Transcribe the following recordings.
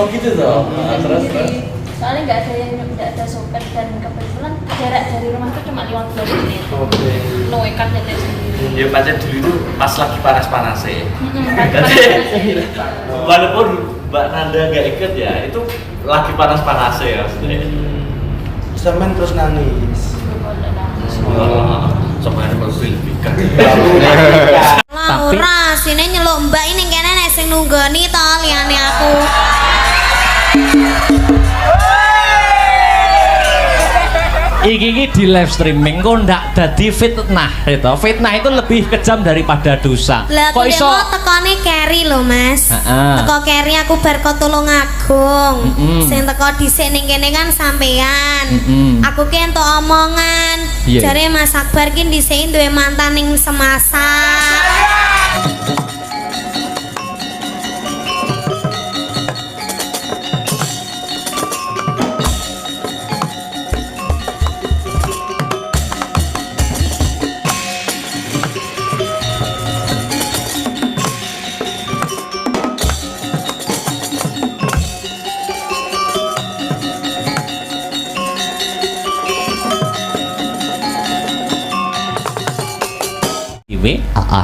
Oh gitu toh. Terus. Soalnya nggak ada sopir dan kebetulan jarak dari rumah itu cuma 15 menit. Oke. Nekat nyetir sendiri. Ya pacar dulu itu pas lagi panas-panasnya. Walaupun Mbak Nanda nggak ikut ya, itu lagi panas-panasnya ya maksudnya. Semen terus nangis. Sebenarnya masih lebih kan. Laura, sini nyeluk mbak ini kene nek sing nunggoni to liyane aku. Iki di live streaming kok ndak dadi fitnah itu. Fitnah itu lebih kejam daripada dosa. Kok iso tekone carry lho, Mas. Teko carry aku bar kok tulung agung. Sing teko dhisik ning kene kan sampean. Aku ki entuk omongan. Jare Mas Akbar ki dhisik duwe mantan ning semasa.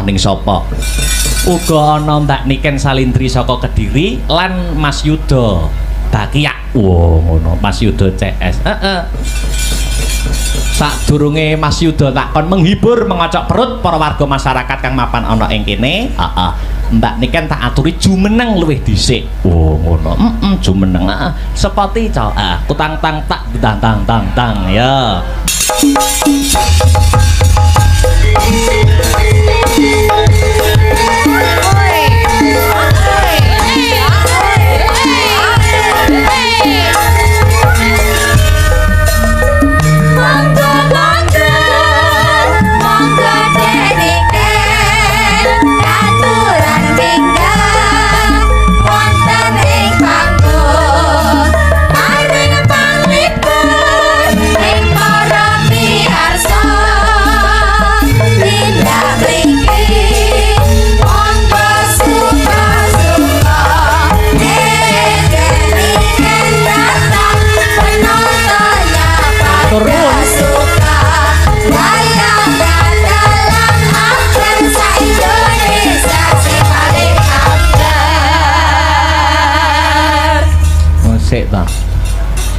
Ning sapa uga ana Mbak Niken Salindri saka Kediri lan Mas Yuda Bakiak. Ngono Mas Yuda CS. Sadurunge Mas Yuda takon menghibur mengocok perut para warga masyarakat kang mapan ana ing kene. Mbak Niken tak aturi jumeneng luwih dhisik. Ngono. Jumeneng. Sepati cok. Kutang tang tak tang ya.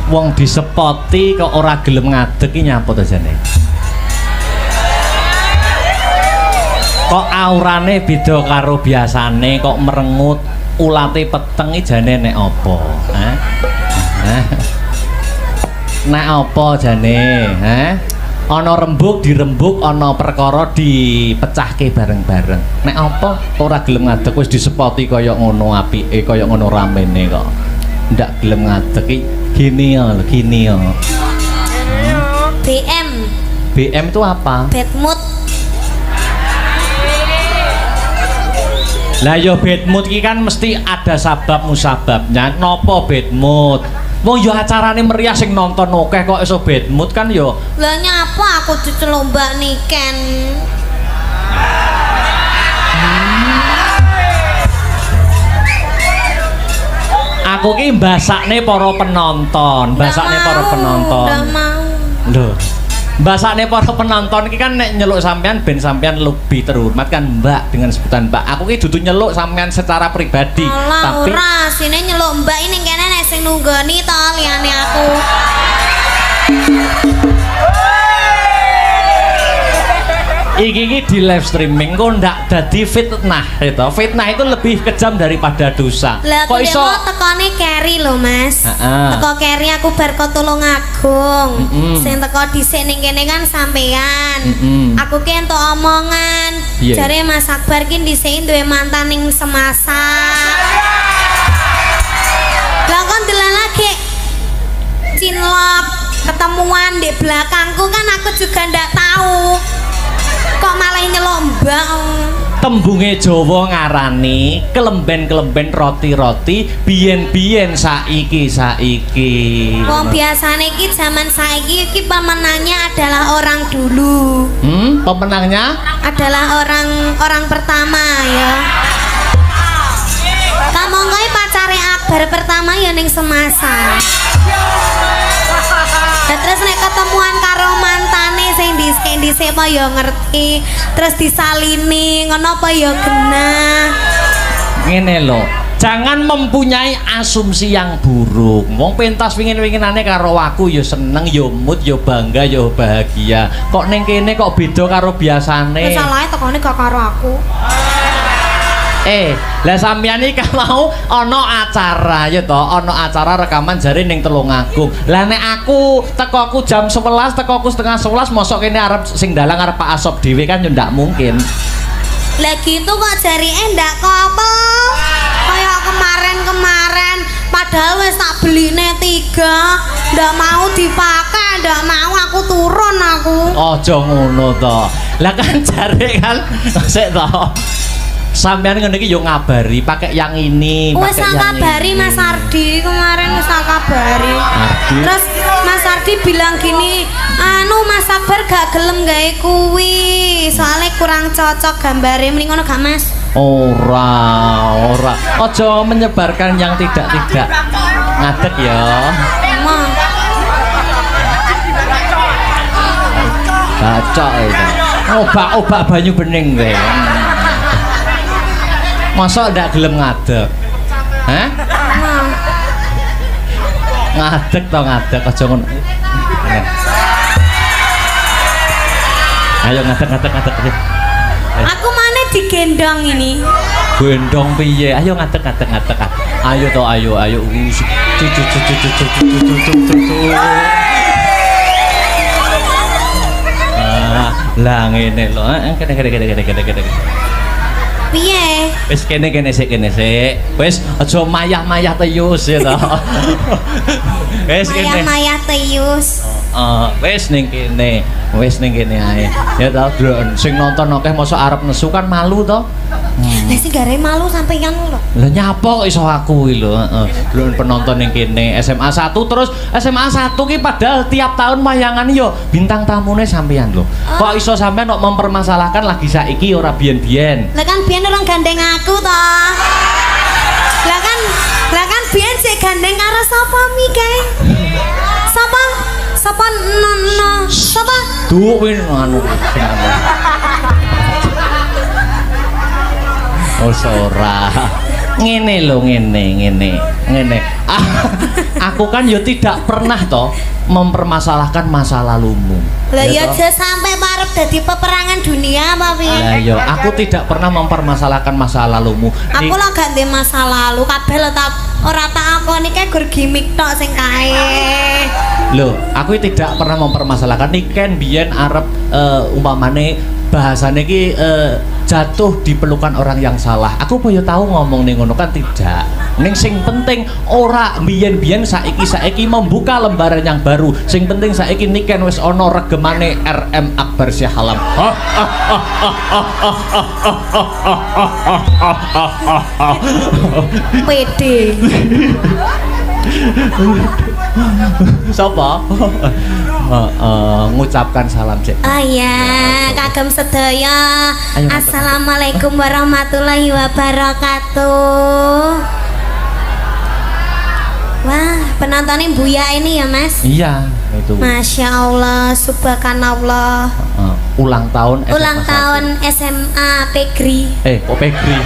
Wong disepoti kok ora gelem ngadeg iki nyapa to jane? Kok aurane beda karo biasane, kok merengut, ulate peteng iki jane nek apa? Nek apa jane? Ana rembug dirembug, ana perkara dipecahke bareng-bareng. Nek apa ora gelem ngadeg wis disepoti kaya ngono apike, kaya ngono ramene kok. Ndak gelem ngadeg iki gini ya. BM itu apa? Bad mood. Lah ya bad mood iki kan mesti ada sabab musababnya. Nopo bad mood? Wong ya acarane meriah sing nonton akeh kok iso bad mood kan ya. Lah nyapa aku diceluk Mbak Niken. Aku ki mbasakne para penonton, Nggak mau. Lho. Mbasakne para penonton iki kan nek nyeluk sampean ben sampean lebih terhormat kan Mbak dengan sebutan Mbak. Aku ki dudu nyeluk sampean secara pribadi. Tapi ora, sine nyeluk Mbak ini kene nek sing nunggoni to liyane aku. Iki di live streaming kok ndak dadi fitnah itu. Fitnah itu lebih kejam daripada dosa. Kok iso tekone carry lho, Mas. Teko carry aku bar kok tulung agung. Sing teko dhisik ning kene kan sampean. Aku ki entuk omongan. Jare Mas Akbar ki dhisik duwe mantan ning semasa. Lah kon delalake cinlok ketemuan di belakangku kan aku juga ndak tahu. Kok malah nyelok Mbak? Tembunge Jawa ngarani kelemben-kelemben roti-roti biyen-biyen saiki. Wong biasane iki zaman saiki iki pemenangnya adalah orang dulu. Pemenangnya adalah orang pertama ya. Kamu ngai pacare Akbar pertama ya ning Semasa. Terus nek ketemuan karo mantane sing dhisik apa ya ngerti, terus disalini ngono apa ya genah. Ngene lho, jangan mempunyai asumsi yang buruk. Wong pentas wingin-winginane karo aku ya seneng, ya mood, ya bangga, ya bahagia. Kok ning kene kok beda karo biasane? Masalahe tekone gak karo aku. Lah sampeyan iki mau ana acara ya to, ana acara rekaman jare ning Tulungagung. Lah nek aku tekoku jam 11, tekoku setengah 11, mosok kene arep sing dalang arep Pak Asop dhewe kan yo ndak mungkin. Lah gitu kok jarine ndak apa. Kayak kemarin padahal wis tak beline 3, ndak mau dipakai, ndak mau aku turun aku. Aja ngono to. Lah kan jare kan sik to. Sampeyan ngene iki yo ngabari pakai yang ini, wis pakai yang ngabari ini. Mas Ardi kemarin wis ngabari. Terus Mas Ardi bilang gini, anu Mas Sabar gak gelem gawe kuwi, soalnya kurang cocok gambare. Mending ngono gak Mas? Ora. Aja menyebarkan yang tidak-tidak. Ngadeg ya. Emang. Bacok itu. Obak banyu bening kowe. Masa ndak gelem ngadeg? Hah? Ngadeg to ngadeg aja ngono. Ayo ngadeg. Aku mana digendong ini? Gendong piye? Ayo ngadeg. Ayo to ayo. Cucu. Lah ngene lho. Kene. Piye? Wis kene sik. Wis aja mayah-mayah teyus ya to. Wis kene. Maya Teyus. Wis ning kene ae. Ya to, Dron. Sing nonton akeh mosok arep nesu kan malu to. Lah sing gare malu sampeyan lho. Lah nyapa kok iso aku iki lho, heeh. Dron penonton ning kene SMA 1 terus SMA 1 ki padahal tiap tahun wayangan yo bintang tamune sampeyan lho. Kok iso sampeyan kok mempermasalahkan lagi saiki ora biyen-biyen. Lah kan biyen orang gandeng aku to. Lah kan biyen sik gandeng karo sapa mi kae? Sapa? Sapa? Duh win anu. Oh ora. Ngene lho, ngene. Aku kan yo tidak pernah toh mempermasalahkan masa lalumu. Lah ya aja sampai parep dadi peperangan dunia apa piye? Lah yo aku tidak pernah mempermasalahkan masa lalumu. Aku lah gak ndek masa lalu, kabeh lho tak ora tak akoni kae gur gimmick tok sing kae. Loh, aku tidak pernah mempermasalahkan iki kan biyen arep umpamane bahasane ki jatuh di pelukan orang yang salah. Aku boyo tahu ngomong ning ngono kan tidak. Ning sing penting ora biyen-biyen saiki membuka lembaran yang baru. Sing penting saiki niken wis ana regemane RM Akbar Syahalam. Pede. Sapa? Ngucapkan salam cek. Oh iya, kagem sedaya. Assalamualaikum warahmatullahi wabarakatuh. Wah, penontonnya Buya ini ya Mas? Iya, itu. Masya Allah, subhanallah. Ulang tahun SMA. Ulang tahun SMA Pegri. Kok Pegri?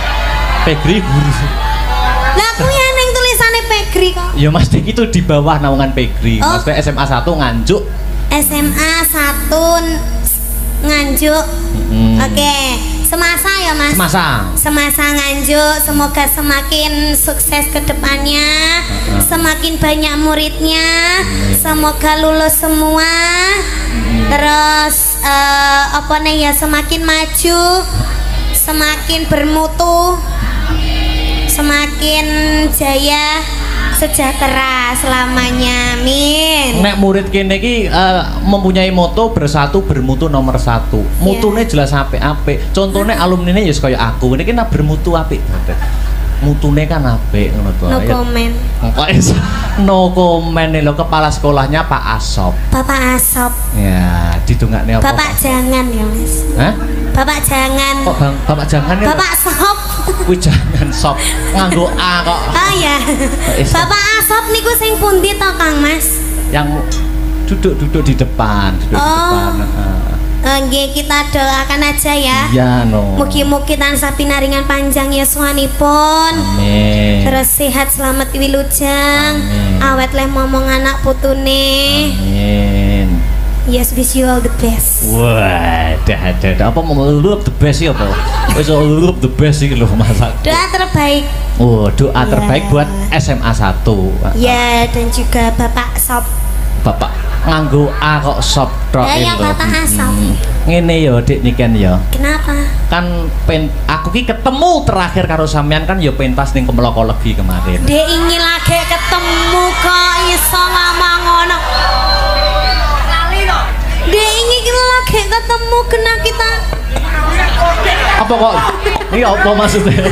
Pegri guru. Lah aku ya neng tulisannya Pegri kok. Ya Mas Dik itu di bawah naungan Pegri. Oh. Mas Dik SMA 1 Nganjuk. SMA 1 Nganjuk. Oke, semasa ya Mas. Semasa Nganjuk, semoga semakin sukses ke depannya, semakin banyak muridnya, semoga lulus semua. Terus apa nih ya, semakin maju, semakin bermutu, semakin jaya, sejahtera selamanya, amin. Nek murid kene iki mempunyai moto bersatu bermutu nomor 1. Mutune jelas apik-apik. Contone alumnine ya kaya aku. Niki nek bermutu apik banget. Mutune kan apik ngono to. No comment. No comment lho, kepala sekolahnya Pak Asop. Bapak Asop. Ya, didongakne apa? Bapak jangan ya, Mas. Hah? Bapak jangan. Kok Bapak jangan ya? Bapak Sop. Kuwi jangan sop nganggo A kok. Ah ya. Bapak Asop niku sing pundi to Kang Mas? Yang duduk di depan, di depan. Nggih, kita doakan aja ya. Iya no. Mugi-mugi tansah pinaringan panjang yuswanipun. Amin. Terus sehat selamat wilujeng. Amin. Awet leh momong anak putune. Amin. Yes, wish you all the best. Wah, dah. Apa mau lulup the best sih apa? Wis lulup the best sih lho masak. Doa terbaik. Oh, doa terbaik buat SMA 1. Ya, dan juga Bapak Sop. Bapak nganggo A kok sop tok Ya, yang Bapak Asop. Ngene yo Dik Niken yo. Kenapa? Kan aku ki ketemu terakhir karo sampean kan yo pentas ning Kemlokologi kemarin. Dek ingin lagi ketemu kok iso ngomong ngono. Dek ingin lagi ketemu kena kita. Apa kok? Ini apa maksudnya?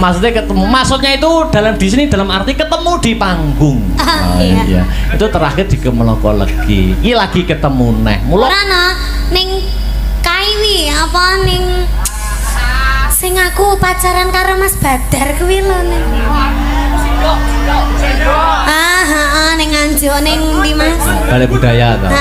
Maksudnya ketemu. Maksudnya itu di sini dalam arti ketemu di panggung. Iya. Itu terakhir di Kemlokologi. Iki lagi ketemu neh. Ora ning Kaiwi apa ning sing aku pacaran karo Mas Badar kuwi lho ning. Ning Anjo ning di Mas. Balai Budaya toh.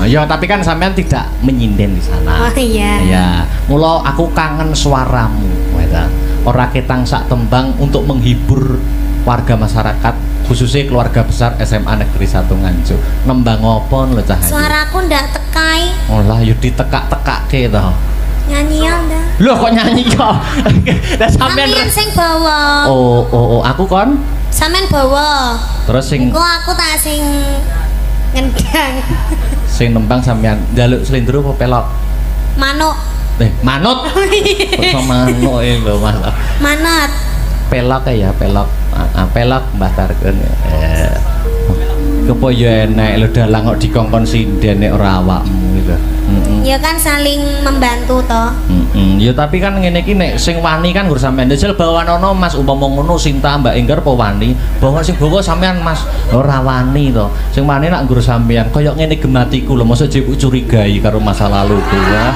Ya, tapi kan sampean tidak menyinden di sana. Oh iya. Ya, mula aku kangen suaramu, ya. Ora ketang sak tembang untuk menghibur warga masyarakat, khususnya keluarga besar SMA Negeri 1 Nganjuk. Nembang apa lho cah? Suaraku ndak tekai. Olah yo ditekak-tekake to. Nyanyi ya ndak? Loh kok nyanyi kok? Lah sampean sing bawa. Oh, aku kon. Sampean bawa. Terus sing aku tak sing ngendang. Sing nembang sampean njaluk slendro apa pelok? Manuk. Manut. Kok manuk lho Mas. Manut. Pelok ya, pelok. Pelok Mbah Tarken. Kepo yo enek lho dalang kok dikongkon sinden nek ora awakmu lho. Ya kan saling membantu toh. Ya tapi kan ngene iki nek sing wani kan nggur sampean njel bawanono Mas umpama ngono Sinta Mbak Engger apa wani? Bawa sing bawa sampean Mas ora wani to. Sing wani nak nggur sampean kaya ngene gematiku lho mosok jebuk curigai karo masa laluku ya.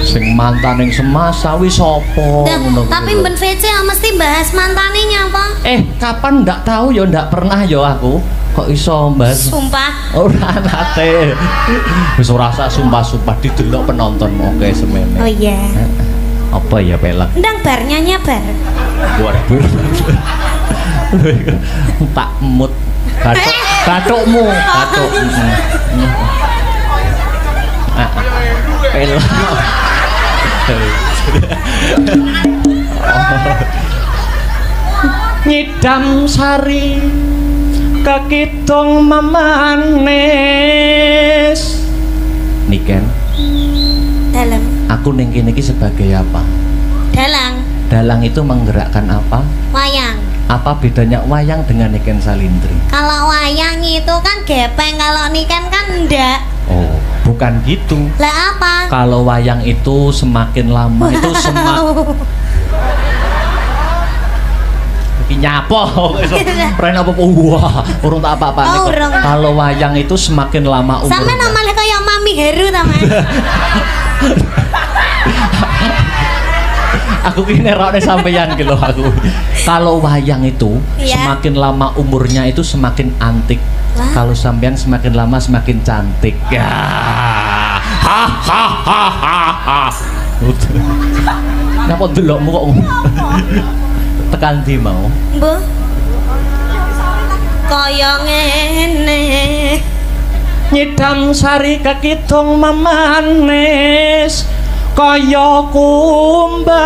Sing mantan yang semasa wis sapa ngono. Tapi Ben VC mesti bahas mantane nyapa? Kapan ndak tahu ya ndak pernah ya aku. Kok iso bahas? Sumpah. Ora nate. Wis ora usah sumpah-sumpah didelok penonton oke semene. Oh iya. Apa ya pelak? Ndang bar nyanyi bar. Waduh. Tak mut. Batukmu, batuk. Pelak. Nyidam sari kakitong mamanes Niken dalang aku ning kene iki sebagai apa? Dalang itu menggerakkan apa? Wayang. Apa bedanya wayang dengan Niken Salindri? Kalau wayang itu kan gepeng, kalau Niken kan enggak. Oh, bukan gitu. Lah apa? Kalau wayang itu semakin lama itu nyapa pren apa wah urung tak apa-apa kalau wayang itu semakin lama umurnya sampe namanya kayak Mami Heru ta Mas. Aku ki nerokne sampeyan ki lho aku kalau wayang itu semakin lama umurnya itu semakin antik. Kalau sampean semakin lama semakin cantik ya. Napa delokmu kok tekan ndi mau? Mbah. Kaya ngene. Nyidam sari kakitong mamanes kaya kumbang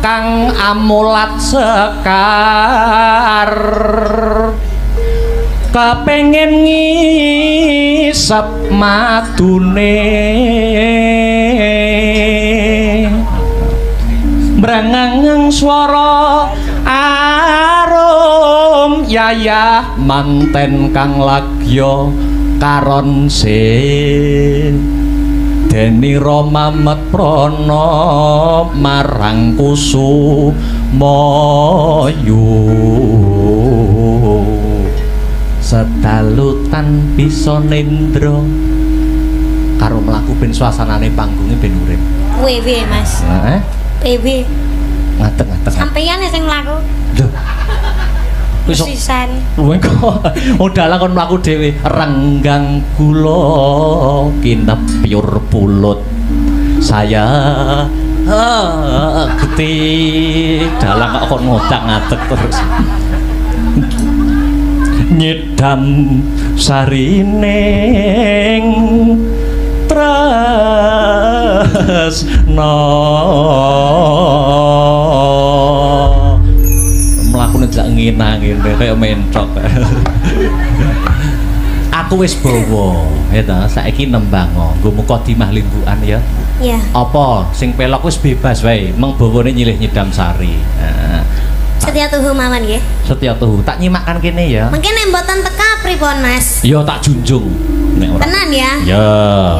kang amulat sekar kepengin ngisep madune brangangang swara arum yayah manten kang lagya karon se deni Rama Metprana marang Kusumayu setalutan bisa nendra karo mlaku ben suasanane panggunge ben urip. Kuwi piye, Mas? Heeh. Piye? Ngadeg-ngadeg. Sampeyan sing mlaku. Lho. Wis sisan. Kowe kok udalah kon mlaku dhewe. Renggang kula kinepyur pulut. Saya ketik dalang kok ngodak ngadeg terus. Nyedam sarining tresno mlakune jak ngina-ngene kaya mentok. Aku wis bawa ya ta saiki nembang nggo mukadimah limbukan ya. Iya. Apa sing pelok wis bebas wae meng bawane nyilih nyedam sari. Nah, Setia tuhu mawon nggih. Setia tuhu tak nyimakkan kene ya. Mungkin nek mboten teka pripun, Mas? Ya tak junjung nek ora. Tenan ya? Ya.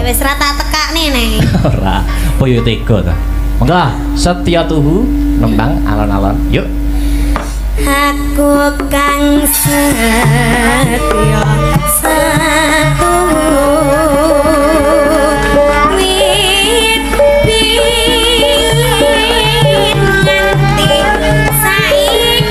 Ya wis ra tak tekakne nek. Ora, apa ya tega ta. Monggo setia tuhu nembang alon-alon. Yuk. Aku kang setia satu wit bin nganti saiki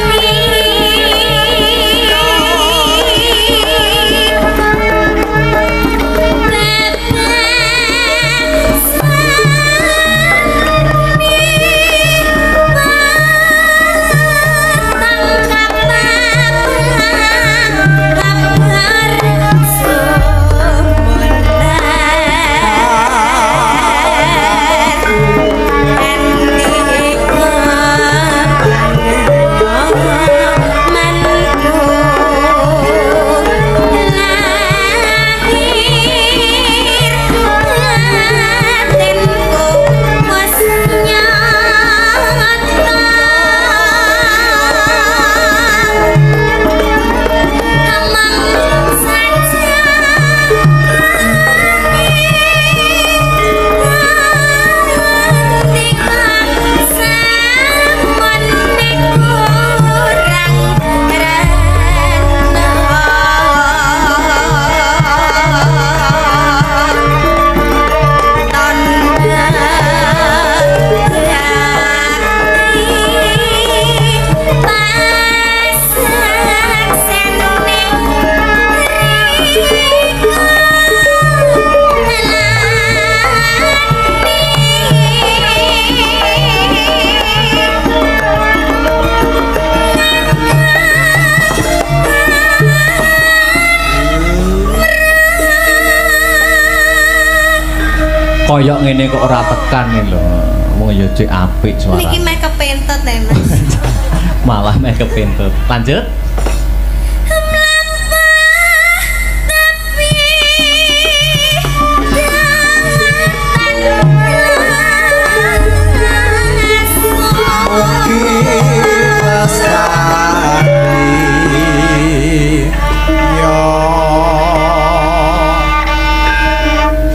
Koyok ngene kok ora tekan nih lho. Wong ya cek apik suara. Niki mek kepentet ya, Mas. Malah mek kepentut. Lanjut.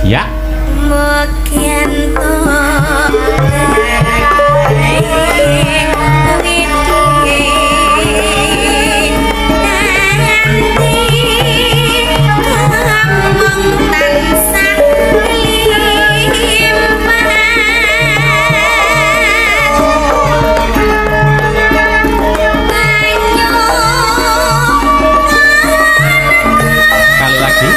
Ya. Sekali lagi.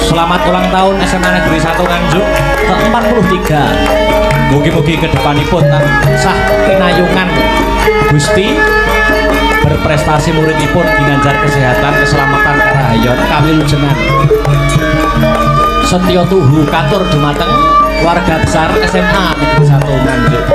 Selamat ulang tahun SMA Negeri 1 Nganjuk ke-43. Mugi-mugi kedepanipun tansah pinayungan Gusti berprestasi muridipun ginanjar kesehatan, keselamatan, karahayon, kawilujengan. Setya tuhu katur dumateng warga besar SMA Negeri 1 Nganjuk.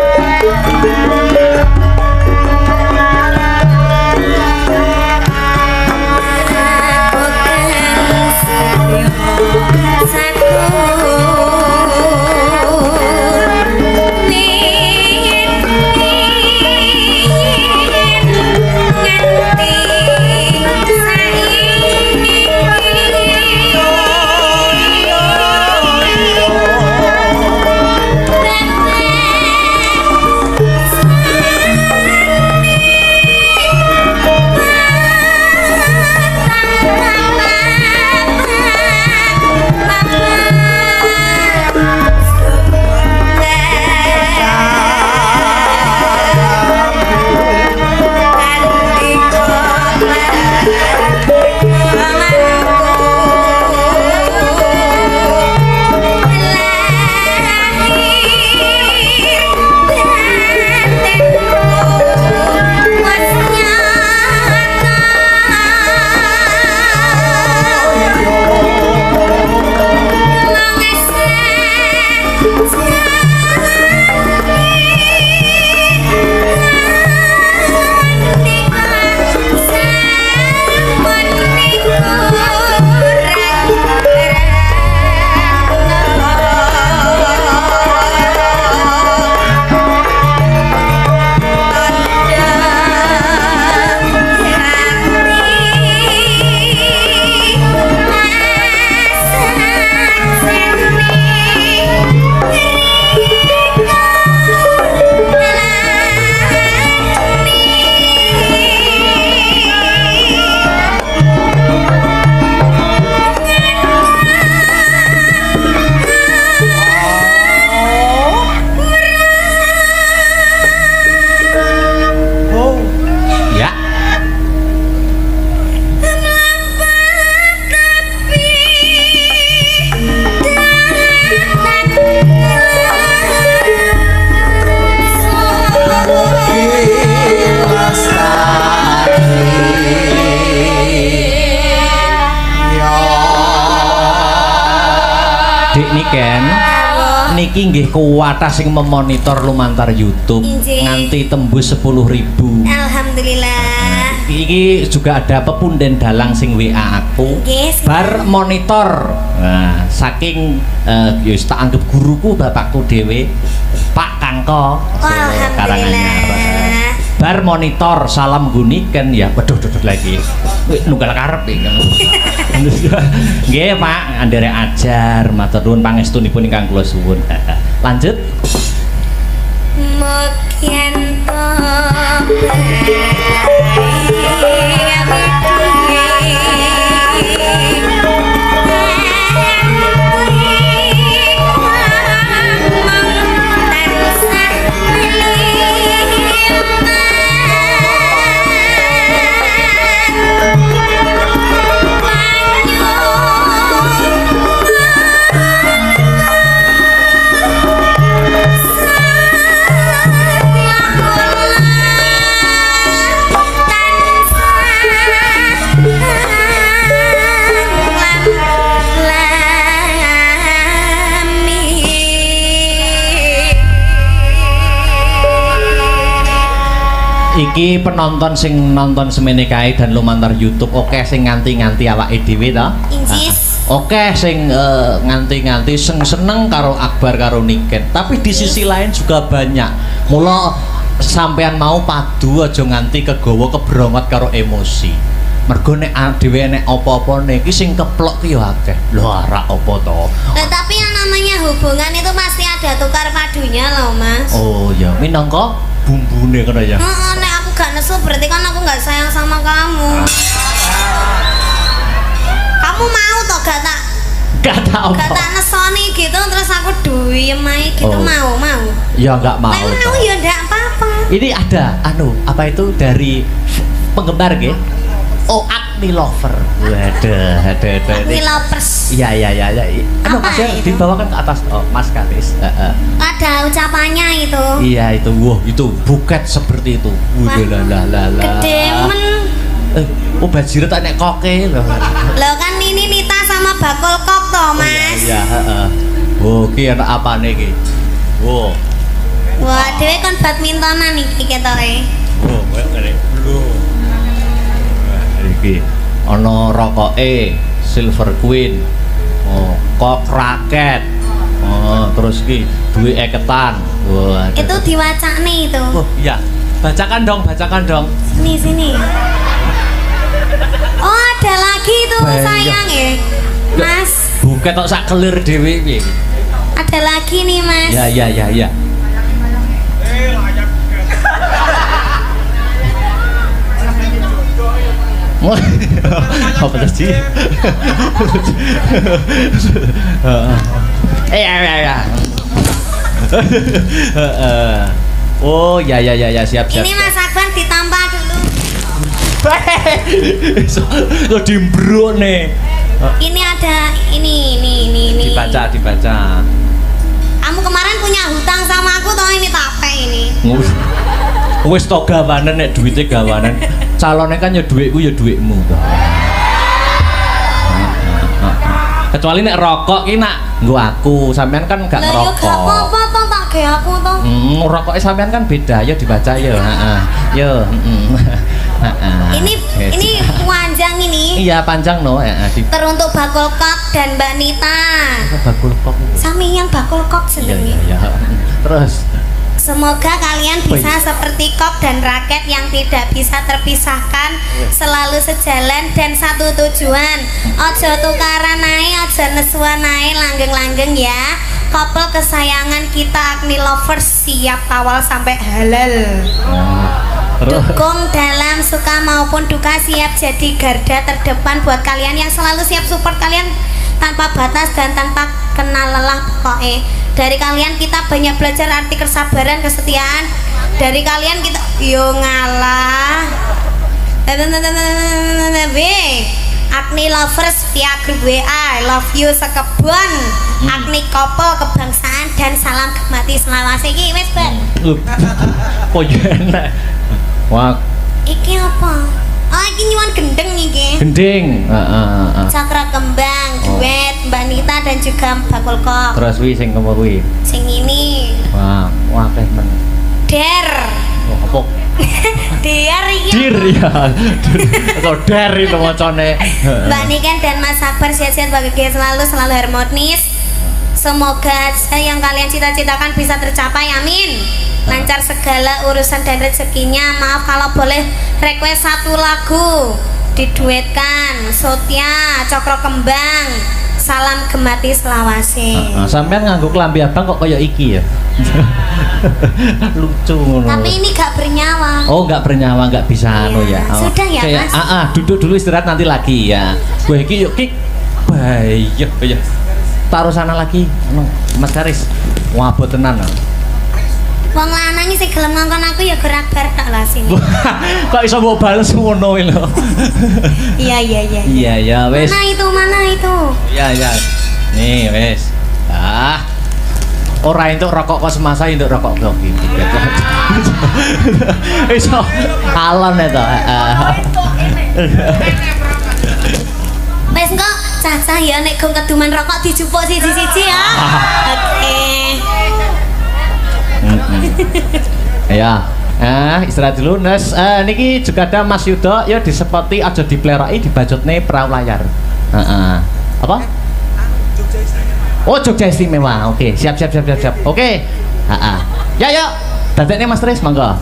Niken. Niki nggih kuwatah sing memonitor lumantar YouTube nganti tembus 10.000. Alhamdulillah. Iki juga ada pepunden dalang sing WA aku. Bar monitor. Nah, saking ya tak anggap guruku bapakku dhewe, Pak Kangko. Alhamdulillah. Bar monitor salam guniken ya. Waduh lagi. Nunggal karep iki. Nggih, Pak, andere ajar matur nuwun pangestunipun ingkang kula suwun. Lanjut. Mungkin iki penonton sing nonton semene kae dan lumantar YouTube oke sing nganti-nganti awake dhewe to. Injis. Oke sing nganti-nganti seneng karo Akbar karo Niken. Tapi di sisi lain juga banyak. Mula sampean mau padu aja nganti kegawa kebrongot karo emosi. Mergo nek dhewe nek apa-apa niki sing keplok ki ya akeh. Lho arak apa to? Tapi yang namanya hubungan itu pasti ada tukar padunya loh, Mas. Oh ya, minangka bumbune ngono ya. Nek aku gak nesu berarti kan aku gak sayang sama kamu. Kamu mau toh gak tak nesoni gitu terus aku duyem ae gitu. Mau ya nggak mau. Mau ya ndak apa-apa. Ini ada apa itu dari penggemar nggih? Oh, Agni Lover. Waduh, ada. Agni Lovers. Iya. Mas ya dibawakan ke atas. Oh, Mas Katis. Ada ucapannya itu. Iya, itu. Wah, itu buket seperti itu. Lah. Kedemen. Oh, bajire tak nek koke lho. Loh kan ini Nita sama bakul kok toh, Mas. Iya, heeh. Oh, ki ana apane iki? Wow. Wah, dhewe kon badmintonan iki ketoke. Oh, koyo ngene. Lho. Iki ana rokoke Silver Queen. Oh, kok raket. Oh, terus iki duwe eketan. Wah. Itu diwacane itu. Oh, iya. Bacakan dong. Sini. Oh, ada lagi tuh sayang ya. Mas. Buket tok sak kelir dhewe piye. Ada lagi nih, Mas. Ya. Apa sih? Ya. Oh, ya, siap. Ini Mas Akbar ditambah dulu. Lo dimbruk nih. Ini ada ini. Dibaca. Kamu kemarin punya hutang sama aku toh, ini tape ini. Wis to gawanen nek duwite gawanen. Calone kan ya dhuwitku ya dhuwitmu to. Kecuali nek rokok ki nak nggo aku, sampean kan gak ngerokok. Lah yo gak apa-apa toh, tak ge aku toh. Rokoke sampean kan beda, ya dibaca ya, heeh. Yo, Ini panjang ini. Iya, panjang no, Teruntuk Bakul Kok dan Mbak Nita. Bakul Kok. Sami yang Bakul Kok sendiri. Iya. Terus semoga kalian bisa seperti kok dan raket yang tidak bisa terpisahkan, selalu sejalan dan satu tujuan. Ojo tukaran ae, ojo nesuan ae, langgeng-langgeng ya. Couple kesayangan kita Agni Lovers siap kawal sampai halal. Dukung dalam suka maupun duka, siap jadi garda terdepan buat kalian yang selalu siap support kalian tanpa batas dan tanpa kenal lelah pokoknya. Dari kalian kita banyak belajar arti kesabaran, kesetiaan. Dari kalian kita yo ngalah. Agni Lovers via grup WA, love you sekebon. Agni Couple kebangsaan dan salam mati selawase iki wis, Mbak. Oh iya enak. Wah. Iki apa? Oh iki nyuwun gendeng iki. Gending. Cakra kembang, duet Mbak Nita dan juga Mbak Kulkok. Terus wi sing kempo kuwi. Sing ini. Wah, akeh men. Der. Oh, apa? Der iki. Dir ya. Atau der itu macane. Mbak Niken dan Mas Sabar sehat-sehat bahagia selalu harmonis. Semoga yang kalian cita-citakan bisa tercapai, amin. Lancar segala urusan dan rezekinya. Maaf kalau boleh request satu lagu diduetkan. Sotia, Cokro Kembang, Salam Gemati Selawase. Sampean nganggo klambi abang kok kaya iki ya. Lucu ngono. Tapi ini gak bernyawa. Oh, gak bernyawa, gak bisa anu ya. Sudah ya, Mas. Duduk dulu istirahat nanti lagi ya. Gue iki yuk Kik. Baik, ya. Taruh sana lagi, Mas Karis. Wah, tenan. Wong lanang sing gelem ngongkon aku ya gerak-bar tak lah sini. Kok iso mbok bales ngono lho. Iya. Iya ya, wes. Mana itu? Iya. Nih, wes. Ora entuk rokok kok semasa entuk rokok kok iki. Iso alon to. Wes kok cacah ya nek gong keduman rokok dijupuk siji-siji ya. Oke. Ya. Istirahat dulu, Nes. Niki juga ada Mas Yudo, ya disepoti aja dipleroki dibajutne perahu layar. Apa? Oh, Jogja Istimewa. Oke, siap. Oke. Ya, yuk. Dadekne Mas Tris, monggo.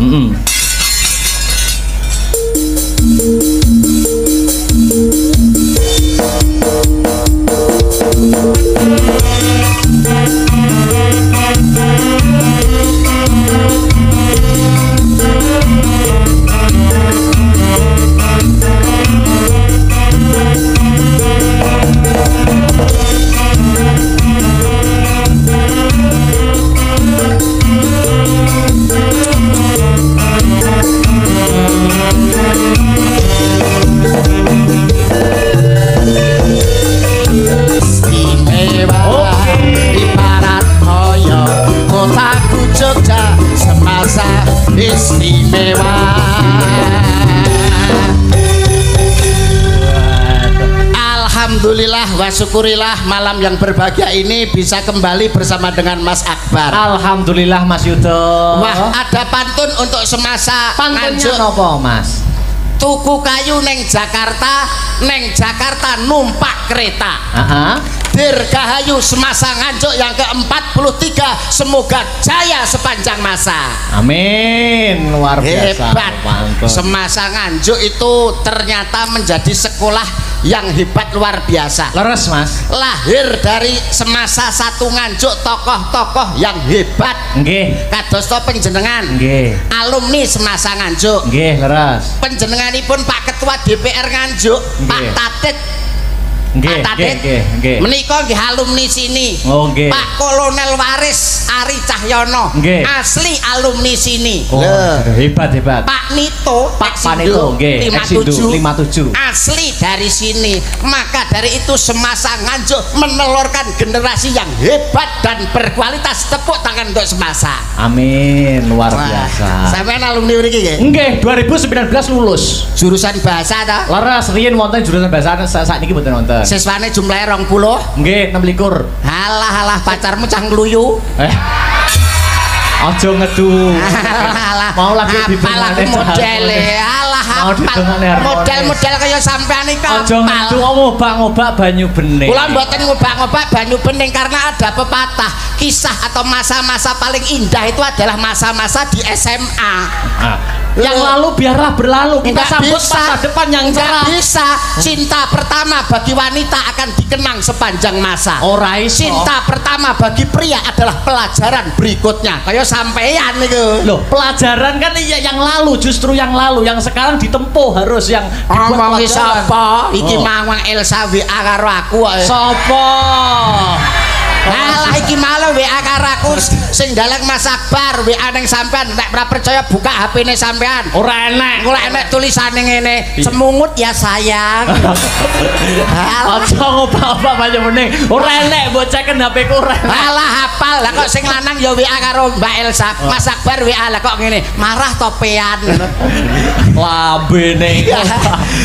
Istimewa. Alhamdulillah wa syukurillah, malam yang berbahagia ini bisa kembali bersama dengan Mas Akbar. Alhamdulillah Mas Yudo. Wah, ada pantun untuk semasa pantunnya nopo Mas? Tuku kayu neng Jakarta numpak kereta. Dirgahayu semasa nganjuk yang ke-43, semoga jaya sepanjang masa. Amin. Luar biasa. Hebat. Semasa nganjuk itu ternyata menjadi sekolah yang hebat luar biasa. Leres Mas. Lahir dari semasa satu nganjuk tokoh-tokoh yang hebat. Nggih. Kadosta panjenengan. Nggih. Alumni semasa nganjuk. Nggih, leres. Panjenenganipun Pak Ketua DPR nganjuk, Pak Tatit. Nggih, menika nggih alumni sini. Oh, nggih. Pak Kolonel Waris Ari Cahyono, asli alumni sini. Oh, hebat. Pak Nito, Pak Panito, nggih, 57, asli dari sini. Maka dari itu semasa nganjuk menelurkan generasi yang hebat dan berkualitas. Tepuk tangan untuk semasa. Amin, luar biasa. Sampeyan alumni mriki nggih? Nggih, 2019 lulus. Jurusan bahasa ta? Leres, riyen wonten jurusan bahasa, saiki mboten wonten. Siswane jumlahe 20? Nggih, 26. Halah pacarmu cah ngluyu. Aja ngedu. Mau lagi didengane modele. Alah model-model kaya sampean iki kapal. Aja ngedu ngobak-ngobak banyu bening. Kula mboten ngobak-ngobak banyu bening karena ada pepatah, kisah atau masa-masa paling indah itu adalah masa-masa di SMA. Yang lalu biarlah berlalu, kita sambut masa depan yang cerah. Nggak bisa. Cinta pertama bagi wanita akan dikenang sepanjang masa. Cinta pertama bagi pria adalah pelajaran berikutnya. Kayak sampeyan niku. Loh, pelajaran kan yang lalu, justru yang lalu, yang sekarang ditempuh harus yang ngomong sapa? Iki mawang Elsa WA karo aku. Sapa? Alah iki malah WA karo aku sing dalek Mas Akbar, WA ning sampean nek ora percaya buka HP-ne sampean. Ora enek. Ora enek tulisane ngene, semungut ya sayang. Aja ngobak-obak banyak meneh. Ora enek mbok ceken HP ku ora enek. Alah hafal lah kok sing lanang ya WA karo Mbak Elsa. Mas Akbar WA lah kok ngene, marah topean. Lambene.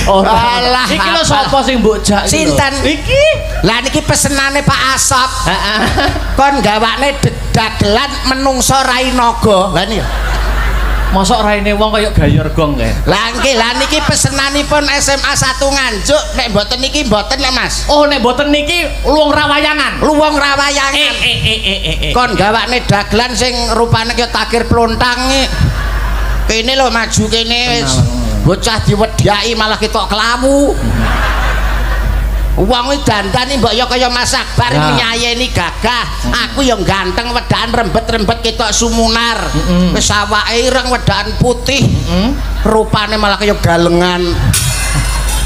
Ora. Alah. Iki lho sapa sing mbok jak? Sinten? Iki. Lah niki pesenane Pak Asop. Heeh. Kon gawane dagelan menungso rai naga. Lah niki. Mosok raine wong kaya gayor gong kae. Lah nggih, lah niki pesenanipun SMA 1 Nganjuk, nek mboten niki mboten ya Mas. Oh nek mboten niki luwung rawayangan. Luwung rawayangan. Kon gawane dagelan sing rupane kaya takir plontang iki. Kene lho maju kene wis. Bocah diwedhaki malah ketok kelawu. Wong iki dandani mbok ya kaya Mas Akbar nyayeni gagah. Aku ya ganteng wedakan rembet-rembet ketok sumunar. Wis awake ireng wedakan putih. Rupane malah kaya galengan.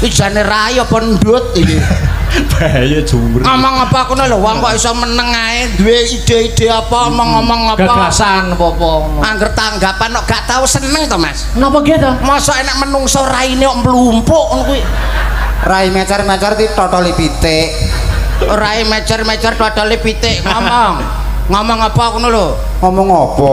Iki jane rai apa ndut iki. Bahaya jumur. Ngomong apa kono lho wong kok iso meneng ae duwe ide-ide apa ngomong apa. Gagasan apa-apa. Angger tanggapan kok gak tau seneng to Mas. Napa gitu? Mosok enak menungso raine kok mlumpuk ngono kuwi. Rai mecer-mecer di totoli pitik. Rai mecer-mecer dodole pitik ngomong apa ngono lho. Ngomong apa?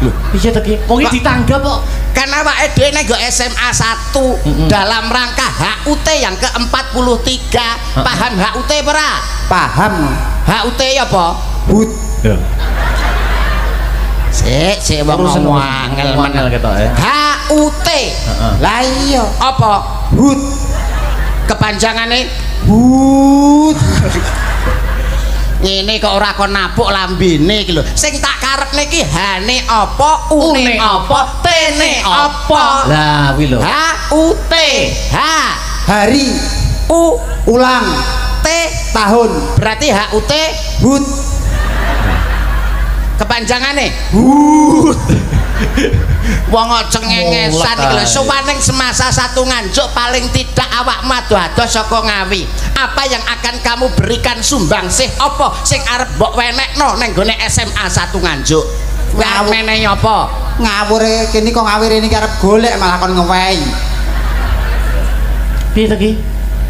Lho, piye to ki? Wong iki ditanggap kok. Kan awake dhewe nek SMA 1 dalam rangka HUT yang ke-43. Paham HUT ora? Paham. HUT apa? Hut. Sik wong ngomong angel ketok ya. HUT. Lah iya. Apa? Hut. Kepanjangane Hut. ngene kok ora kon napuk lambene iki lho. Sing tak karepne iki hane apa, une apa, tene apa. Lah kuwi lho. HUT. H Hari. U Ulang. T Tahun. berarti HUT Hut. kepanjangane Hut. wong cengengesan iki lho. Suwaning semasa 1 Nganjuk paling tidak awakmu ado-ado saka Ngawi. Apa yang akan kamu berikan sumbangsih apa sing arep mbok wenekno ning gone SMA 1 Nganjuk? Menehi apa? Ngawur kene kok ngawir ini arep golek malah kon ngewehi. Piye to ki?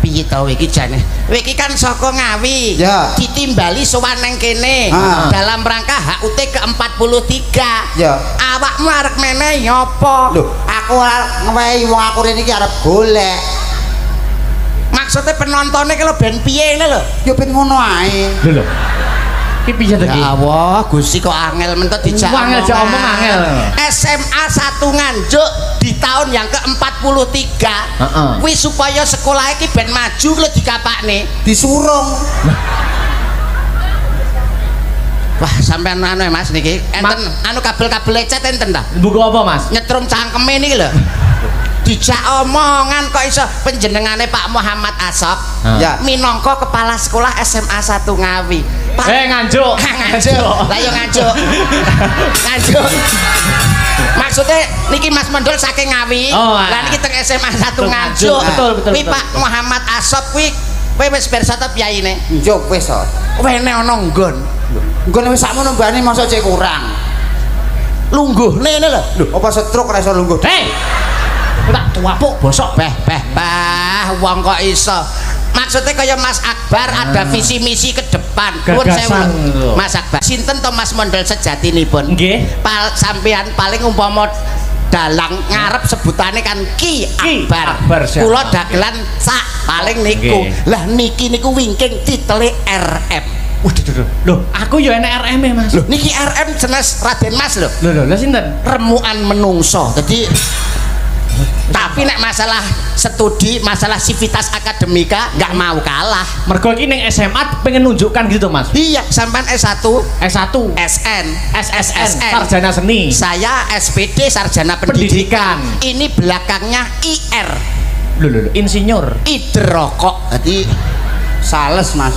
Piye to iki jane? Kowe iki kan saka Ngawi. Ya. Ditimbali sowan nang kene dalam rangka HUT ke-43. Ya. Awakmu arep menehi apa? Loh, aku ora ngewehi wong aku rene iki arep golek. Maksudnya penontonnya kalau ben piye ini lho. Yo ben ngono ae. Lho. Ki piye to ki? Ya Allah, Gusti kok angel mentok dijak. Angel jak omong angel. SMA 1 Nganjuk di tahun yang ke-43. Kuwi supaya sekolah iki ben maju lho dikapakne. Disurung. Wah, sampean anu ya Mas niki. Enten anu kabel-kabel lecet enten ta? Buku apa Mas? Nyetrum cangkeme niki lho. Dijak omongan kok iso penjenengane Pak Muhammad Asop. Ya. Minangka kepala sekolah SMA 1 Ngawi. Nganjuk. Nganjuk. Lah yo nganjuk. Nganjuk. Maksudnya niki Mas Mendol saking Ngawi. Lah niki teng SMA 1 Nganjuk. Betul. Kuwi Pak Muhammad Asop kuwi kowe wis pirsa ta piyaine? Njuk wis to. Wene ana nggon. Nggon wis sakmono mbane mosok cek kurang. Lungguhne ngene lho. Lho, apa setruk ora iso lungguh? Tak tuapuk bosok. Wong kok iso. Maksudnya kaya Mas Akbar ada visi misi ke depan. Gagasan lho. Mas Akbar. Sinten to Mas Mondol sejatinipun? Nggih. Sampean paling umpama dalang ngarep sebutane kan Ki Akbar. Kula dagelan sak paling niku. Lah niki niku wingking titele RM. Waduh. Loh, aku yo enek RM-e Mas. Loh niki RM jelas Raden Mas lho. Lho, sinten? Remukan menungso. Jadi tapi nek masalah studi, masalah sivitas akademika nggak mau kalah. Mergo iki ning SMA pengen nunjukkan gitu Mas. Iya, sampean S1, S1, SN, SSN, sarjana seni. Saya SPD sarjana pendidikan. Ini belakangnya IR. Lho, insinyur. Idrokok. Jadi Sales, Mas.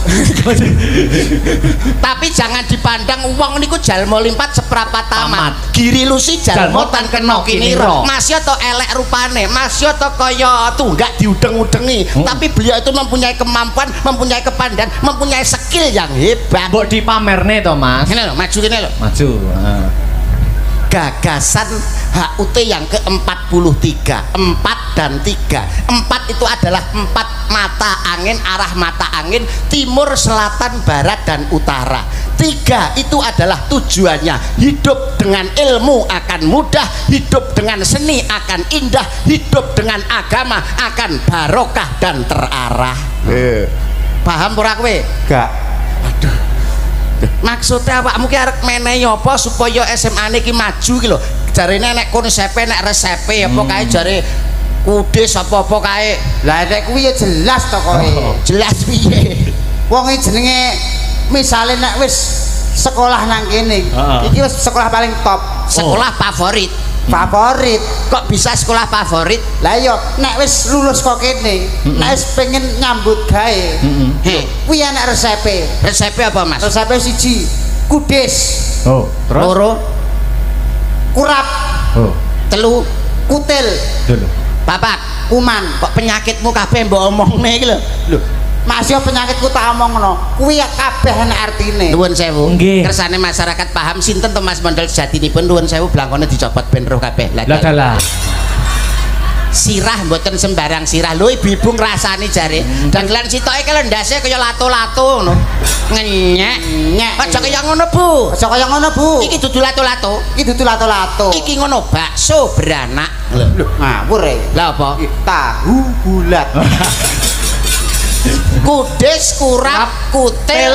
Tapi jangan dipandang wong niku jalma limpat seprapat tamat. Giri lusi jalma tan kena kinira. Mas yo to elek rupane, Mas yo to kaya tunggak diudeng-udengi. Tapi beliau itu mempunyai kemampuan, mempunyai kepandaian, mempunyai skill yang hebat. Mbok dipamerne to, Mas. Ngene lho, maju kene lho. Maju. Gagasan HUT yang ke-43, 4 dan 3. 4 itu adalah 4 mata angin, arah mata angin timur, selatan, barat, dan utara. 3 itu adalah tujuannya hidup dengan ilmu akan mudah, hidup dengan seni akan indah, hidup dengan agama akan barokah dan terarah. Paham ora kowe? Gak. Aduh. Maksudnya awakmu ki arep menehi apa supaya SMA niki maju ki lho. Jarine nek konsepe nek resepe apa kae jare kudis apa-apa kae. Lah nek kuwi ya jelas to kowe. Jelas piye? Wong iki jenenge misale nek wis sekolah nang kene, iki wis sekolah paling top, Sekolah favorit. favorit. Kok bisa sekolah favorit? Lah iya, nek wis lulus kok kene, nek wis pengen nyambut gawe, kuwi enek resepe. Resepe apa, Mas? Resepe siji, kudis. Oh, terus? Loro, Kurap, Oh, telu, kutil, dulu. papat. kuman. Kok penyakitmu kabeh mbok omongne iki lho. Lho, Mas yo penyakitku tak omongno. Kuwi ya kabeh enek artine. nuwun sewu. Nggih. Kersane masyarakat paham sinten to Mas Mondol sejatinipun nuwun sewu blangkone dicopot ben roh kabeh. Lah dalah. Sirah mboten sembarang sirah. Lho ibu ngrasani jare. Dagelan sitoke kaya ndase kaya lato-lato ngono. Ngenyek. Nyek. Aja kaya ngono, Bu. Aja kaya ngono, Bu. Iki dudu lato-lato. Iki dudu lato-lato. Iki ngono bakso beranak. Lho, ngawur e. Lah apa? Tahu bulat. Kudis, kurap, kutil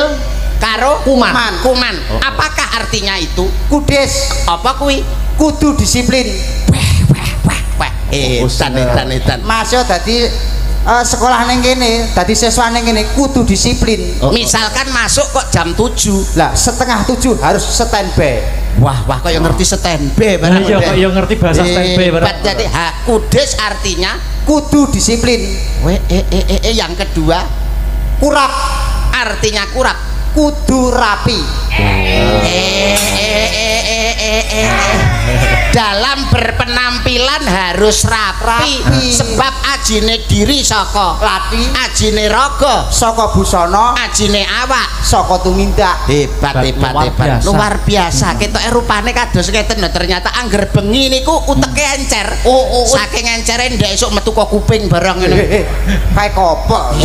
karo Kuman. Kuman. Apakah artinya itu? Kudis Apa kuwi? kudu disiplin. Wah, edan. Mas yo dadi sekolah ning kene, dadi siswa ning kene kudu disiplin. Misalkan masuk kok jam 7. Lah, 6:30 harus standby. Wah, kok yang ngerti standby barang. Iya, kok yang ngerti bahasa standby barang. Jadi kudis artinya Kudu disiplin. yang kedua Kurap artinya kurap. kudu rapi. Dalam berpenampilan harus rapi. Sebab ajine diri saka Lati ajine raga, saka busana, ajine awak. saka tumindak. Hebat. Luar biasa. Ketoke rupane kados ngeten lho, ternyata angger bengi niku uteke encer. Saking encere ndak esuk metu kok kuping bareng ngene. Kayak kopok.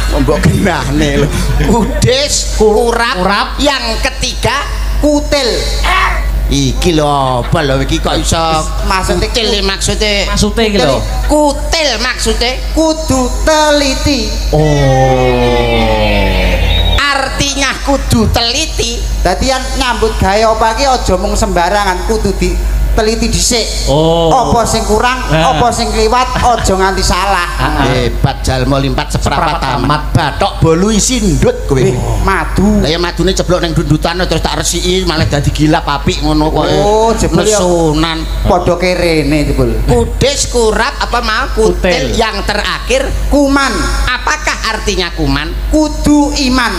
Mbok genahne lho. Kudis, kurap, yang ketiga Kutil. iki lho apa lho iki kok iso Maksudnya kutil maksudnya Maksudnya iki lho. kutil maksudnya kudu teliti. artinya kudu teliti. Dadi yang nyambut gawe apa iki aja mung sembarangan, kudu diteliti dhisik. Apa sing kurang, apa sing kliwat, aja nganti salah. Hebat jalma limpat seprapat tamat. Bathok bolu isi ndut kowe. Madu. Lah ya madune ceblok ning dundutane terus tak resiki malah dadi gilap apik ngono kok. Oh, jebul ya. Nesunan. Padha kerene jebul. Kudis, kurap, apa mau kutil. Yang terakhir Kuman. apakah artinya kuman? Kudu iman.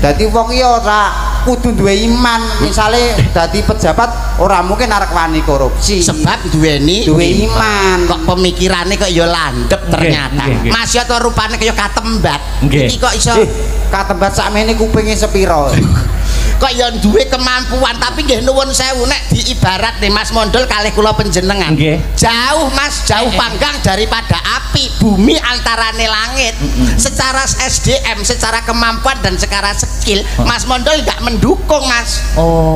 Dadi wong iki ora kudu duwe iman. Misale dadi pejabat ora mungkin arek wani korupsi. Sebab duwe iman. Kok pemikirannya kok ya landep ternyata. Mas ya to rupane kaya katembat. Iki kok iso katembat sakmene kupinge sepiro. kok ya duwe kemampuan tapi nggih nuwun sewu nek diibarat nih Mas Mondol kalih kula panjenengan. Jauh Mas, jauh panggang daripada api, bumi antarane langit. Secara SDM, secara kemampuan dan secara skill, Mas Mondol nggak mendukung Mas.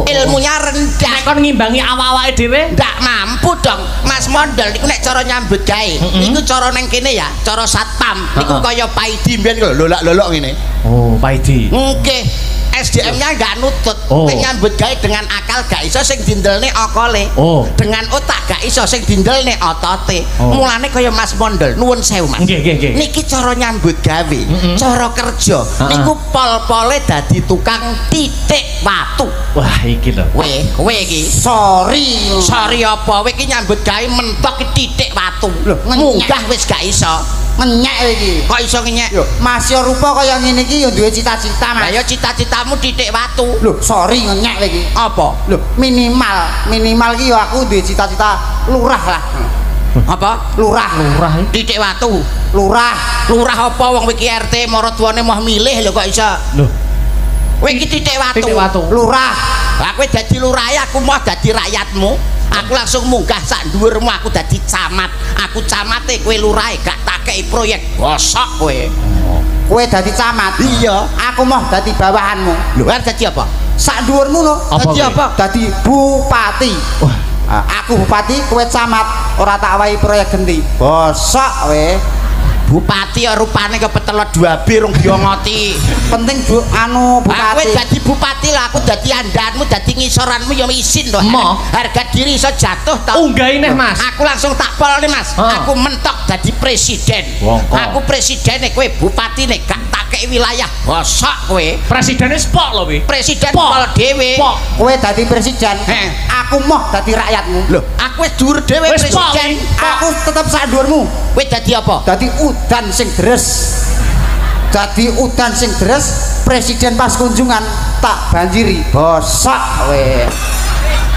Ilmunya rendah. Nek kon ngimbangi awak-awake dhewe ndak mampu dong Mas Mondol niku nek cara nyambut gawe. Niku cara neng kene ya, cara satpam. Niku kaya Paidi mbiyen lolak-lolok ngene. Oh, Paidi. Nggih. SDM-nya nggak nutut, nyambut gawe dengan akal gak iso sing dindelne okole, dengan otak gak iso sing dindelne otote. Mulane kaya Mas Mondol, nuwun sewu Mas. Niki cara nyambut gawe, cara kerja, niku pol-pole dadi tukang titik watu. Wah, iki lho. Kowe iki. Sorry apa? Kowe iki nyambut gawe mentok titik watu. Munggah wis gak iso. Ngenyek iki. Kok iso ngenyek? Yo, masih rupa kaya ngene iki yo duwe cita-cita, Mas. Lah ya cita-citamu titik watu. Lho, sorry ngenyek iki. Apa? Lho, minimal ki yo aku duwe cita-cita lurah lah. Apa? Lurah. Titik watu. Lurah Lurah apa wong iki RT maratuwane mau milih lho kok iso. Lho, Kowe iki titik watu. titik watu. lurah. Lah kowe dadi lurahe aku mau dadi rakyatmu. Aku langsung munggah sak dhuwurmu aku dadi camat. Aku camate kowe lurahe gak tak kei proyek. Gosok kowe. Kowe dadi camat. Iya. Aku mau dadi bawahanmu. Lho arep dadi apa? Sak dhuwurmu lho. Apa Dadi kowe? apa? Dadi bupati. Wah, Aku bupati, kowe camat. Ora tak wahi proyek genti. Bosok kowe. Bupati ya rupane kepetelot 2B rong diongoti. Penting Aku bupati. dadi bupati lah, aku dadi andanmu, dadi ngisoranmu ya isin to. Mo. Harga diri iso jatuh to. unggahi neh, Mas. Aku langsung tak polne, Mas. Ha. Aku mentok dadi presiden. Wongko. Aku presidene kowe bupatine gak tak kei wilayah. Bosok kowe. Presidennya spok lho, Wi. Presiden Pok. pol dhewe. Pok. Kowe dadi presiden. Heh. Aku mau dadi rakyatmu. Loh, aku wis dhuwur dhewe Wis pok, presiden. Wi. Aku tetep sak dhuwurmu. Kowe dadi apa? Dadi udan sing deres. Dadi udan sing deres, presiden pas kunjungan tak banjiri. Bosok kowe.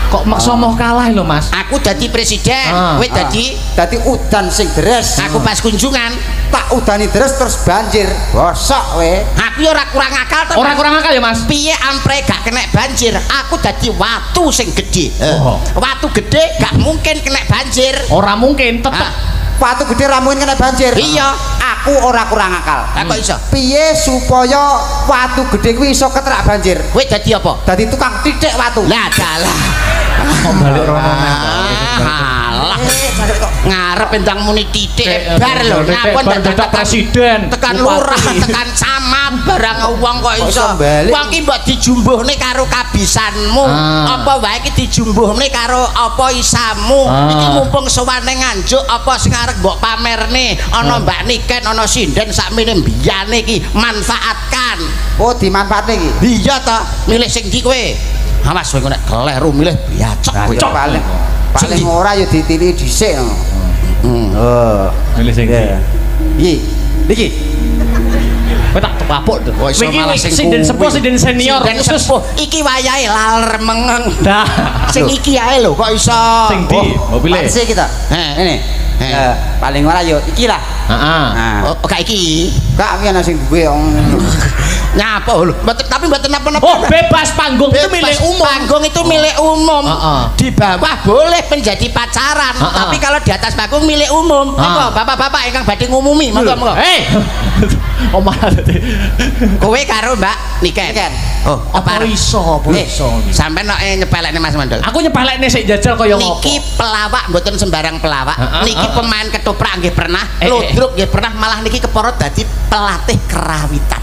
Kok maksa mau kalah lho, Mas? Aku dadi presiden. Ah. Kowe dadi Dadi udan sing deres. aku pas kunjungan. Tak udani deres terus banjir. Bosok kowe. Aku ya ora kurang akal to. Ora Mas. kurang akal ya, Mas? Piye ampre gak kena banjir? Aku dadi watu sing gede. Oh. Watu gede gak mungkin kena banjir. Ora mungkin tetep. Ah. Watu gede ra mungkin kena banjir. Iya. Aku ora kurang akal. Lah kok iso? Piye supaya watu gede kuwi iso ketrak banjir? Kowe dadi apa? Dadi tukang titik watu. Lah dalah. Kok balik rono neh. Alah. Ngarep endang muni titik bar lho. Napa bar dadak presiden. Tekan Bupati. lurah, tekan camat, barang wong kok Kok iso. iso balik? Wong ki mbok dijumbuhne karo kabisanmu. Ah. Apa wae ki dijumbuhne karo apa isamu. Ah. Iki mumpung sowane nganjuk apa sing arep mbok pamerne. Ana Mbak Niken, ana sinden sakmene mbiyane iki manfaatkan. Oh, dimanfaatne iki. Iya ta, milih sing ndi kowe? Awas kowe nek kleru milih biacok kowe. Cok paling Sing ndi? ora ya ditili dhisik. Oh. Milih sing ndi? Iki. Iki. Kowe tak kapuk to. Oh, iso Iki malah sing sinden kuwi. sepuh, sinden senior Sinden khusus. sepuh. Iki wayahe laler mengeng. Dah. Sing iki ae lho kok iso. Sing ndi? Mau pilih. Panse kita. Heh. Ini. Heh. Paling ora ya iki lah. Heeh. Nah, Oh, gak iki. gak ana sing duwe Nyapa lho. Tapi mboten napa-napa. Oh, bebas panggung itu milik umum. Panggung itu milik umum. Heeh. Di bawah boleh menjadi pacaran, Heeh. tapi kalau di atas panggung milik umum. Monggo bapak-bapak ingkang badhe ngumumi, monggo. Oh malah dadi. Kowe karo Mbak Niken. Niken. Oh, Apa iso, apa iso. Sampeyan nek nyepelekne Mas Mandul. Aku nyepelekne sik jajal kaya ngopo. Niki pelawak mboten sembarang pelawak. Heeh, Niki pemain ketoprak nggih pernah, ludruk nggih pernah, malah niki keporo dadi pelatih kerawitan.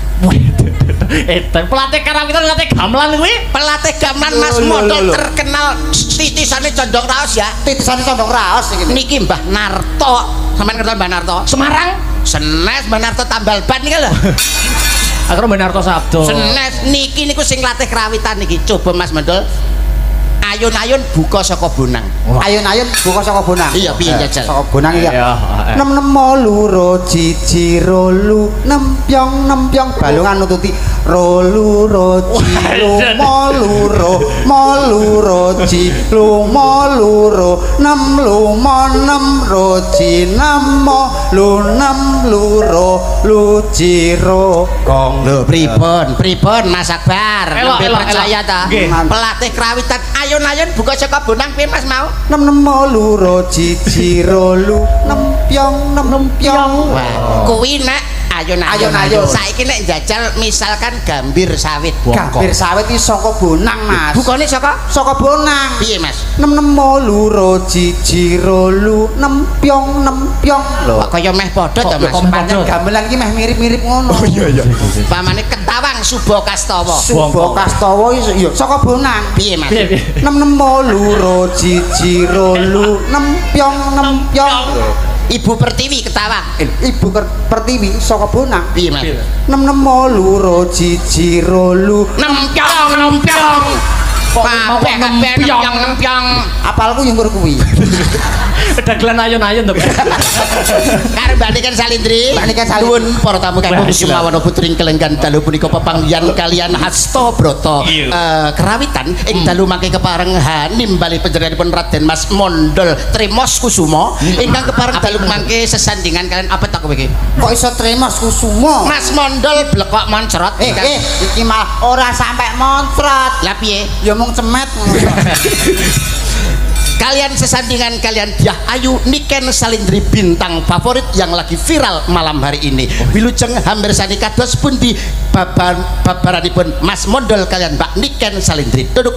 Pelatih karawitan pelatih gamelan kuwi. Pelatih gamelan Mas model terkenal titisane condong raos ya. titisane condong raos iki. Niki Mbah Narto. Sampeyan kenal Mbah Narto? Semarang. Senes Mbah Narto tambal ban niki lho. Aku Benarto Sabdo. Senes niki niku sing latih kerawitan niki. Coba Mas Mandul. Ayun-ayun buka saka Bonang. Ayun-ayun buka saka Bonang. Iya, piye jajal? Saka Bonang iki. Iya. Nem loro jiji rolu nempyong balungan nututi rolu roji loro moluro ji lumoluro nem roji namo nem luro lujiro kong. Lho pripun Mas Akbar? Elok, Nembe elok, percaya elok. ta? Nggih. Pelatih kerawitan ayun-ayun buka saka Bonang piye Mas mau? Nem loro jiji rolu nempyong. Wah, kuwi nek ayun-ayun. Ayun-ayun. Saiki nek njajal misalkan gambir sawit. Gambir sawit iki saka Bonang, Mas. Bukane saka Saka Bonang. piye Mas? Nem loro jiji rolu nempyong. Lho, Kok kaya meh padha to Mas? kok meh pancen padha? gamelan iki meh mirip-mirip ngono. Pamane Ketawang Suba Kastawa. Suba Kastawa iki ya saka Bonang. Piye Mas? Piye piye. Nem loro jiji rolu nempyong. Ibu Pertiwi Ketawang. Ibu Pertiwi saka Bonang. Piye Mas? Nem loro jiji rolu Nempyong. Kok mau Kabeh nempyong? nempyong. apalku yang kuwi. Dagelan ayun-ayun to. Karo Mbak Niken Salindri. Mbak Niken Salindri. Nuwun para tamu kagem Sumawana putring kelenggan dalu punika pepanggihan kalian Hasto Broto. Kerawitan ing dalu mangke kepareng nimbali panjenenganipun Raden Mas Mondol Trimos Kusumo ingkang kepareng dalu mangke sesandingan kalian apa tak kowe iki? Kok iso Trimos Kusumo? Mas Mondol blekok moncrot. Iki mah ora sampai moncrot. Lah piye? Ya mung cemet. Kalian sesandingan kalian Diah Ayu Niken Salindri bintang favorit yang lagi viral malam hari ini. Wilujeng hampir sani kados pundi babaranipun Mas Mondol kalian Mbak Niken Salindri. Duduk.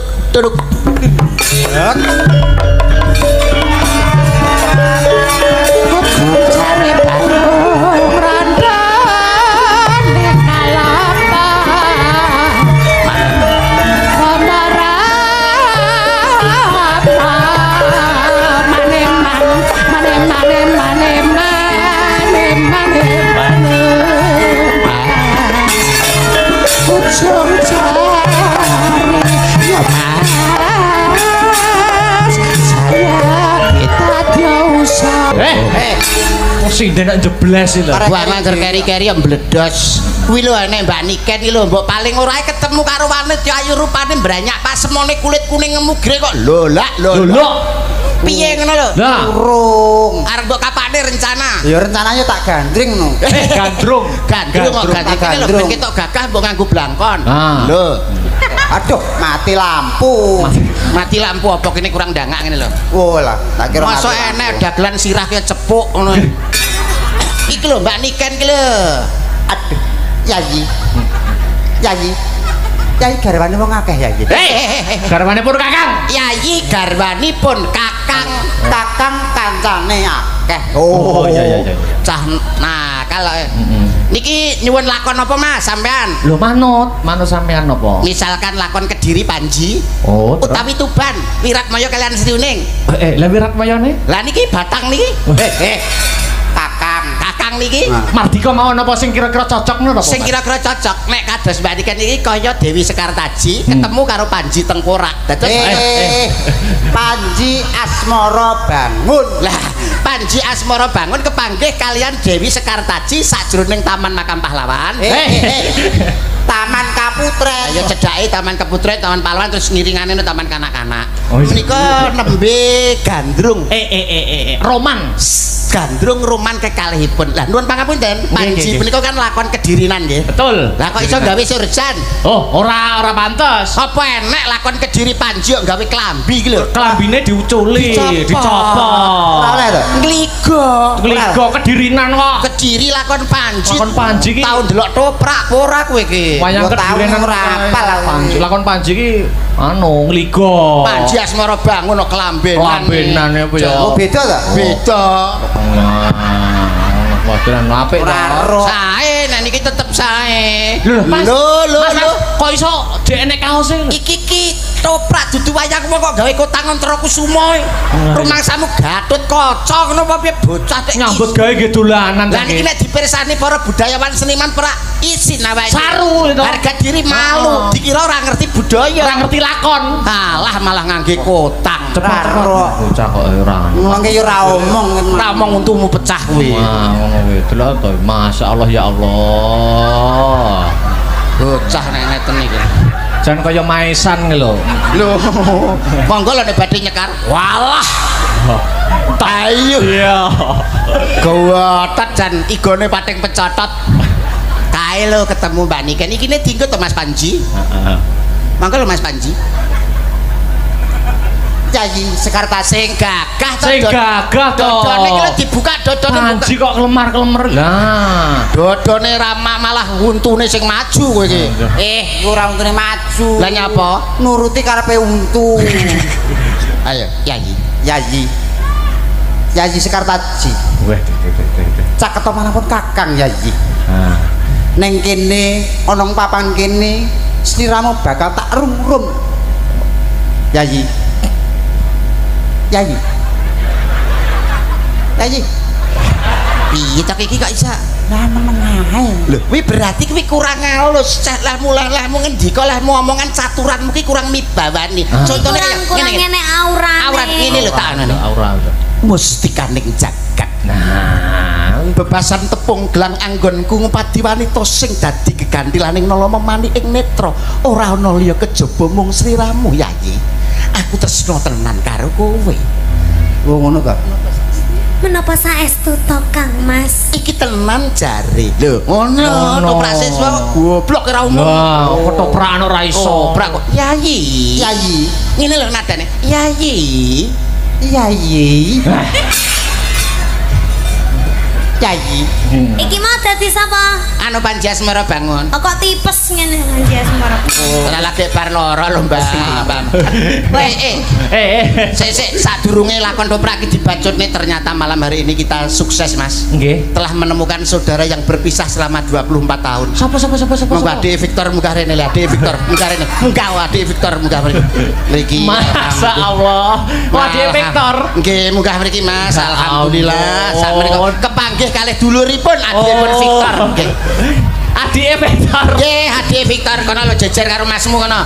Sing denek jeblas iki lho. Buang angger keri-keri yang bledos. Kuwi lho nek Mbak Niken iki lho mbok paling ora ketemu karo wanita ayu rupane branyak pasemone kulit kuning ngemugre kok. Lho. Piye ngono lho? Lah, Urung. Arep mbok kapane rencana? Ya rencananya tak gandring no. gandrung. Gandrung kok gandrung. Lho ben ketok gagah mbok nganggo blangkon. Lho. Aduh, mati lampu. Mati lampu apa kene kurang dangak ngene lho. Oh lah, tak kira Masa enek dagelan sirah kaya cepuk ngono. Iki lho Mbak Niken iki lho. Aduh, Yayi. Yayi garwane wong akeh Yayi. Garwane pun Kakang. Yayi garwanipun Kakang. Kakang kancane akeh. Oh iya. Cah nah kalau niki nyuwun lakon apa Mas sampean? Lho manut sampean napa? Misalkan lakon Kediri Panji. Oh, utawi Tuban, Wiratmaya kalian Sri Uning. Lah Wiratmayane? Lah niki Batang niki. Kakang niki. Mardika mau napa sing kira-kira cocok ngono napa? Sing kira-kira cocok nek kados Mbak Niken iki kaya Dewi Sekartaji ketemu karo Panji Tengkorak. Dados Panji Asmara Bangun. lah Panji Asmara Bangun kepanggih kalian Dewi Sekartaji sajroning Taman Makam Pahlawan. Taman Kaputren. Ayo cedhake Taman Kaputren, Taman Pahlawan terus ngiringane no Taman Kanak-kanak. Oh, iya. Menika nembe gandrung. Roman. Gandrung roman kekalihipun. Lah nuwun pangapunten, Panji punika kan lakon Kedirinan nggih. Betul. Lah kok iso gawe surjan? Oh, ora pantes. Apa enek lakon Kediri Panji kok gawe klambi iki lho. Klambine diuculi, dicopot. Oleh to? Ngligo Kedirinan kok. Kediri lakon Panji. Lakon Panji iki tau ndelok toprak ora kowe iki? wayang Kedirinan ora apal Panji. Lakon Panji iki ngligo. Panji Asmara Bangun kok klambenan. Klambenane apa ya? Oh beda ta? Beda. Waduh, apik to. Sae, nek niki tetep sae. Mas, Lho. kok iso dhek enek kaose lho? Iki toprak dudu wayang kok gawe Kota Ngontra Kusuma. Rumangsamu Gatut Kaca ngono apa piye bocah tek Nyambut gawe nggih dolanan Lah niki nek dipirsani para budayawan seniman pra isin awake. Saru itu. Harga diri malu, dikira ora ngerti budaya. Ora ngerti lakon. Alah malah ngangge kotang. Ora. Bocah kok ora. Mangke yo ora omong. Ora omong untumu pecah kuwi. Wah, ngono kuwi. Delok to. Masyaallah ya Allah. Bocah nek ngeten iki. Jan kaya maesan lho. Lho, monggo lho nek badhe nyekar. Walah. Tayu. Iya. Gawatat jan igone pating pecotot. Kae lho ketemu Mbak Niken iki ne dienggo to Mas Panji. Heeh. Monggo lho Mas Panji. Yayi Sekartaji Sing gagah to. Sing gagah to. Dodone iki lho dibuka dodone Panji buka. kok kelemar-kelemar. Lah. Dodone rama malah untune sing maju kowe iki. ora untune maju. Lah nyapa? Nuruti karepe untu. Ayo, Yayi. Yayi Sekartaji. Weh. Cak ketomanapun Kakang Yayi. Ah. Neng kene ana papan kene sliramu bakal tak rum-rum. Yayi. Piye tak iki kok iso? Lah menengae. Lho, kuwi berarti kuwi kurang alus. Cek lahmu lehmu ngendika lehmu omongan caturanmu ki kurang mibawani. Contone kaya kurang ngene aurane. Aurat lho tak ana. Ora. Mustikaning jagat. Nah, bebasan tepung gelang anggonku ngupadi wanita sing dadi gegantilaning nalama mani ing netra. Ora ana liya kejaba mung sliramu, Yayi. Aku tresna tenan karo kowe. Oh ngono ta. Menapa saestu to Kang Mas? Iki tenan jare. Lho, ngono toprak siswa goblok ora umum. wah, ketoprak ora iso. Toprak kok. Yayi. Yayi. Ngene lho nadane. Yayi. Yayi. Yayi. Iki mau dadi sapa? Anu Panjasmara bangun. Oh, kok tipes ngene Anjasmara. Ora lagi bar lara lho, Mbak. Sik sadurunge lakon toprak iki dibacutne ternyata malam hari ini kita sukses, Mas. Nggih. Telah menemukan saudara yang berpisah selama 24 tahun. Sapa? Mbak Ade Victor munggah rene lho, Ade Victor munggah rene. Munggah Ade Victor munggah mriki. Mriki. Masa Allah. Ade Victor. Nggih, munggah mriki, Mas. Alhamdulillah. Sak menika kepanggih kalih duluripun Ade Victor. Nggih. Adike Victor. Nggih, Ade Victor kono lho jejer karo masmu kono.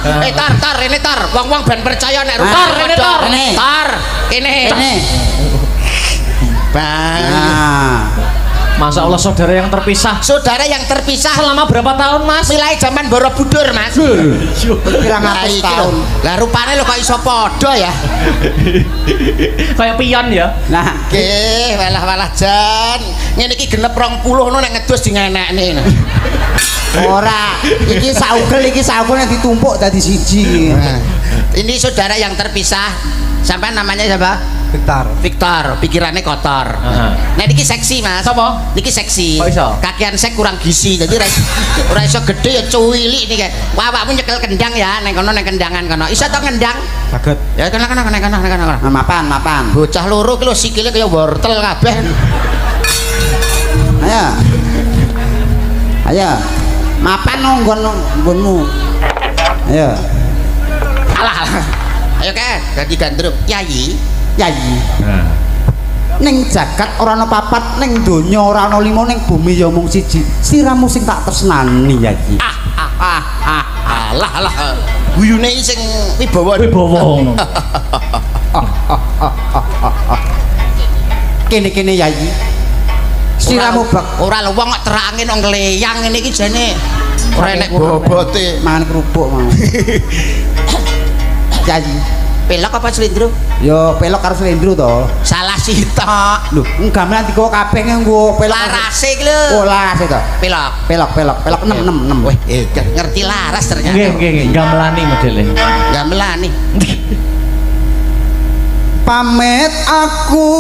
Tor, rene tor. Wong-wong ben percaya nek Tor, rene tor. Tor, kene. Bang. Nah. Masa Allah saudara yang terpisah. Saudara yang terpisah Selama berapa tahun, Mas? mulai zaman Borobudur, Mas. Pirang atus tahun. Lah rupane lho kok iso padha ya. Kayak pion ya. Nah, Nggih, walah jan. Ngene iki genep 20 ngono nek ngedus dingenekne. ora. Iki saugel nek ditumpuk dadi siji. Nah, ini saudara yang terpisah. Sampai namanya siapa? Victor, pikirannya kotor. Nah niki seksi, Mas. Sapa? Niki seksi. Kok iso? Kakean sek kurang gizi. Jadi ora iso gede ya cuwili niki. Wah, awakmu nyekel kendang ya, neng kono neng kendangan kono. Iso to kendang? Saged. Ya kono. Mapan. Bocah loro ki lho sikile kaya wortel kabeh. Ayo. Mapan nggonmu. Ayo. Alah. Ayo kan, ganti gandrung. Yayi. Nah. Ning jagat ora ana papat, ning donya ora ana 5, ning bumi ya mung siji. Siramu sing tak tresnani, Yayi. Alah. Guyune sing wibawa ngono. Kene Yayi. Siramu bak ora lho wong kok terange nang gleyang ngene iki jane. Ora enek bobote. mangan kerupuk mau. Yayi. Pelok apa slendro? Yo pelok karo slendro to. Salah sitok. Lho, gamelan digawa kabeh nggo pelok. Larase iki lho. Oh, larase to. Pelok 6. Wih, ngerti laras ternyata. Nggih, gamelani modele. Gamelani. Pamit aku.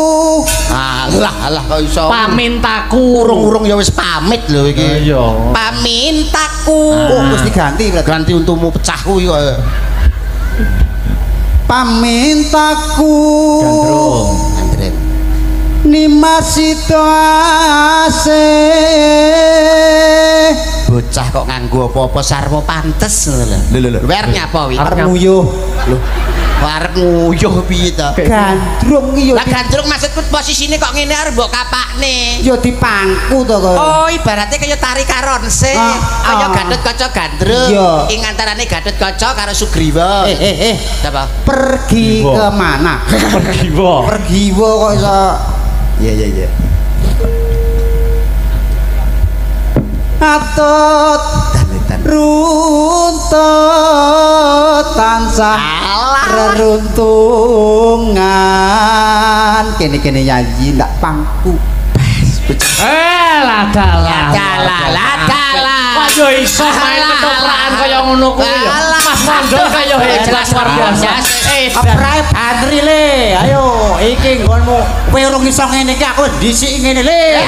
Alah kok iso. Pamintaku. Urung ya wis pamit lho iki. Iya. Pamintaku. Oh, mesti ganti berarti. Ganti untumu pecah kuwi kok. Pamintaku. Gandrung. Nimasito asih. Bocah kok nganggo apa-apa sarwa pantes lho. Wer nyapa wi? Arep nguyuh. Lho, Arep nguyuh piye to? gandrung iki yo. Lah gandrung maksudku posisine kok ngene arep mbok kapakne. Yo dipangku to kok. Oh, ibaratnya kaya tari karonse. Kaya Gatot Kaca Gandrung. Iya. Ing antarane Gatot Kaca karo Sugriwa. Apa? Pergi Giwa. kemana? Pergi Pergiwo kok iso. Iya. Atut runtut tansah reruntungan. Kene Yayi ndak pangku. Ladalah. Kok yo iso main ketoprakan kaya ngono kuwi ya. Mas Mandor kaya hebat luar biasa. Prae Badri le. Ayo iki nggonmu. Kowe urung iso ngene iki aku dhisik ngene le.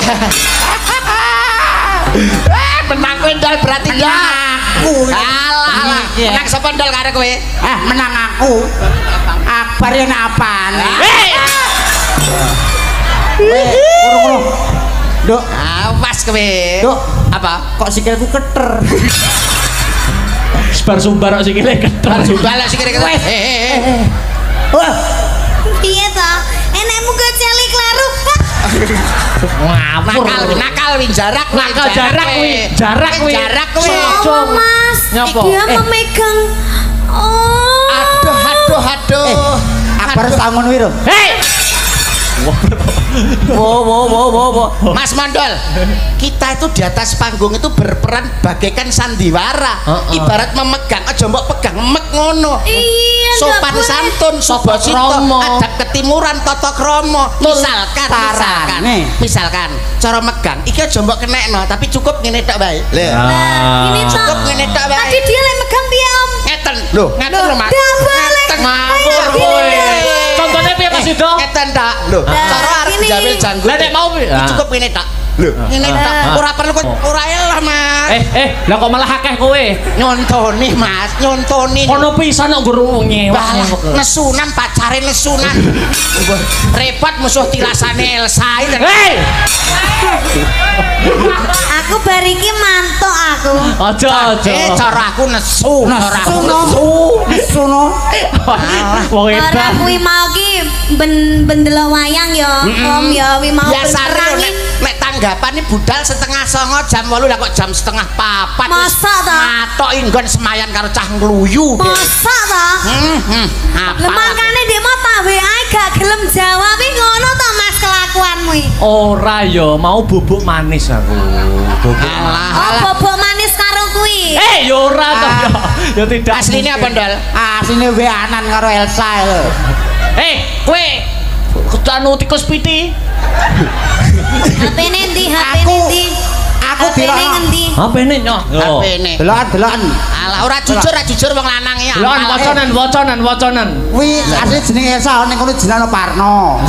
Menang kowe ndal berarti Aku. Alah. Menang sapa ndal karo kowe? Menang aku. Akbar yang apane? Urung. Duk, Awas kowe. Duk. Apa? kok sikilku keter. Sebar sumbar kok sikile keter. Balak sikire kowe. Wah, Piye to? Enekmu goceli kleru. Ngapur. Nakal wi jarak kuwi. Jarak kuwi. Oh, Mas. Nyapa? Dia memegang. Oh. Aduh. Baru sangun wiro. Hei. Wo. Mas Mondol, kita itu di atas panggung itu berperan bagaikan sandiwara. Ibarat memegang, aja mbok pegang mek ngono. Iya, Sopan santun, subasita, adab ketimuran, tata krama. Misalkan cara megang iki aja mbok kenekno, tapi cukup ngene tok bae. Ini Cukup ngene tok bae. tadi dia lek megang piye Om? Ngeten lho, ngeten lho Mas. Ngeten Ngawur kowe. Contohnya piye Mas Sido? Ngeten tak lho. Cara arep jamil janggut. Lah nek mau piye? Cukup ngene tok. Lho, ngene tok. Ora perlu kok ora elah Mas. Lah kok malah akeh kowe? Nyontoni Mas, nyontoni. Ono pisan kok guru nyewah. Nesunan pacare nesunan. Repot musuh tilasane Elsa iki. Hei! Aku bariki mantuk aku. Aja. Cara aku nesu, cara aku Nesu no. Wong Ora edan. kuwi mau ki bendelok wayang ya, Om ya, wi mau biasane perangi. nek tanggapane budal setengah 09.00 jam 8 lah kok jam setengah 4. Masa ta? Matoki nggon semayan karo cah ngluyu. Masa ta? Apa? Makane ndek mau tak WA gak gelem jawab iki ngono to Mas kelakuanmu iki. Ora ya, mau bubuk manis aku. Oh, bobok manis karo kuwi. Ya ora to ya. Ya tidak. Asline apa Ndol? Asline weanan karo Elsa lho. Kowe ketanu tikus piti. HP-ne ndi? HP-ne ndi? Aku HP-ne dilokno. ngendi? HP-ne nyoh. HP-ne. Delokan. Alah ora jujur wong lanang ya. Delokan wacanan. Kuwi asli jeneng Elsa ning kono jenenge Parno.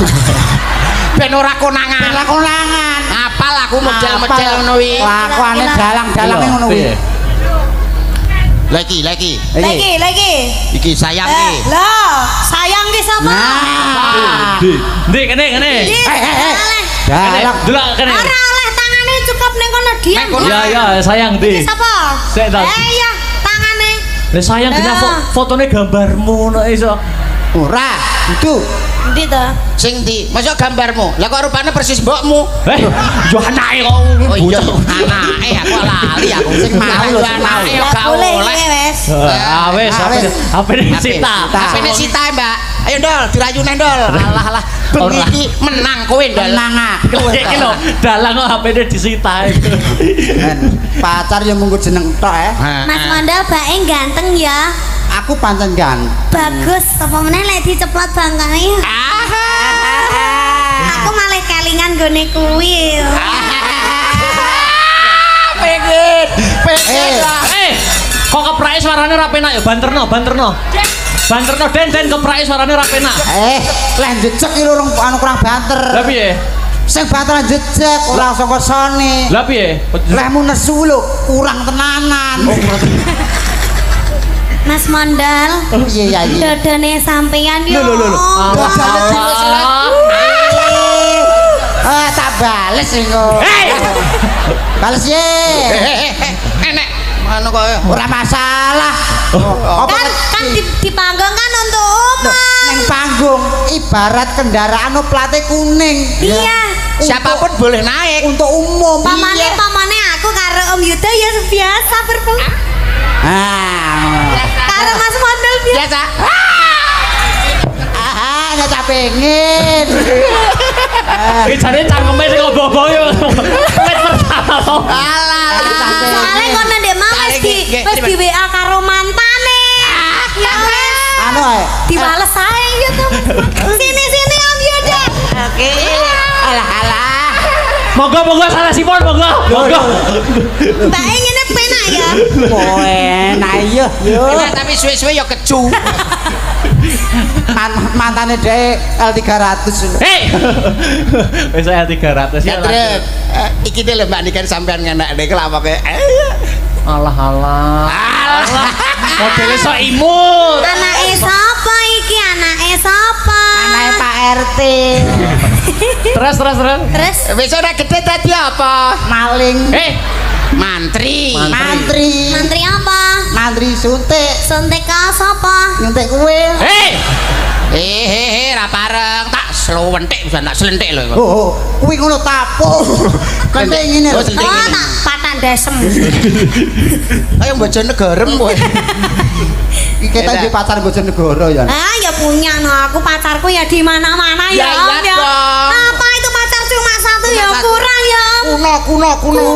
Ben ora konangan. Konangan. Apal aku model-model ngono kuwi. Kelakuane dalang-dalange ngono kuwi. Lagi. Lagi. Iki sayang iki. Lah, sayang ki sapa? Nah. Ndi kene. Dalang. Delok kene. Ora oleh tangane cukup ning kono diam. Ya sayang ndi. Sapa? Sik ta. Iya, tangane. Lah sayang kena fotone gambarmu nek iso. Ora, itu. Ndi to? Sing ndi? Masuk gambarmu. Lah kok rupane persis mbokmu. Yo anake kok. Oh iya, anake aku lali aku. Sing mau lho, sing mau. Anake gak Boleh oleh. iki wes. Wis HP-ne Sita. HP-ne Sita, Mbak. Ayo Ndol, dirayu neh Ndol. Alah. Bengi iki menang kowe Ndol. Menang aku. Iki lho, dalang kok HP-ne disita. Pacar yang munggu jeneng tok Mas Mondol bae ganteng ya. Aku pancen ganteng. Bagus, apa meneh lek diceplot bangkane. Aku malah kelingan gone kuwi. Pengen lah. Kok keprake suarane ra penak ya banterno. Banterno den keprake suarane ra penak. Lah jejeg iki lho anu kurang banter. Lah piye? Sing banter jejeg ora saka sone. Lah piye? Lehmu nesu lho kurang tenanan. Mas Mondol. Iya. Dodone sampean yo. Lho. Tak bales engko. Bales ye. Enek anu kok Ora masalah. Kan di panggung kan untuk umum. Ning panggung ibarat kendaraan plate kuning. Iya. siapapun boleh naik Untuk umum. Pamane aku karo Om Yuda ya biasa berpeng. Karo Mas Mondol biasa. Nek tak pengen. Iki jane cangkeme sing obong-obong yo. Wis pertama to. Soale kono ndek mau wis di WA karo mantane. Ya wis. Anu ae. Dibales ae ya to. Sini Om Yuda. Oke. Alah. Monggo salah sipon monggo. Mbak ngene penak ya. Enak iya. Enak tapi suwe-suwe ya keju. Mantane dhek L300. Wis L300 ya. Iki deh lho Mbak Niken sampean ngenak nek kelawake. Alah. Modele sok imut. Anake sapa iki? Anake sapa? Anake Pak RT. Terus. Terus Wis ora gede dadi apa? Maling. Mantri. mantri apa? Mantri suntik. Suntik ka sapa? Nyuntik kuil. Ra pareng tak slewentik bisa tak selentik lho. Kuwi ngono tapuk. Kentik ngene lho. Oh, tak patak ndesem. Ayo Bojonegoro kowe. Kita di pacar Bojonegoro ya. Ah ya punya no, aku pacarku ya di mana-mana ya. Ya, iya dong. Apa itu pacar cuma satu ya kurang ya. Kuno.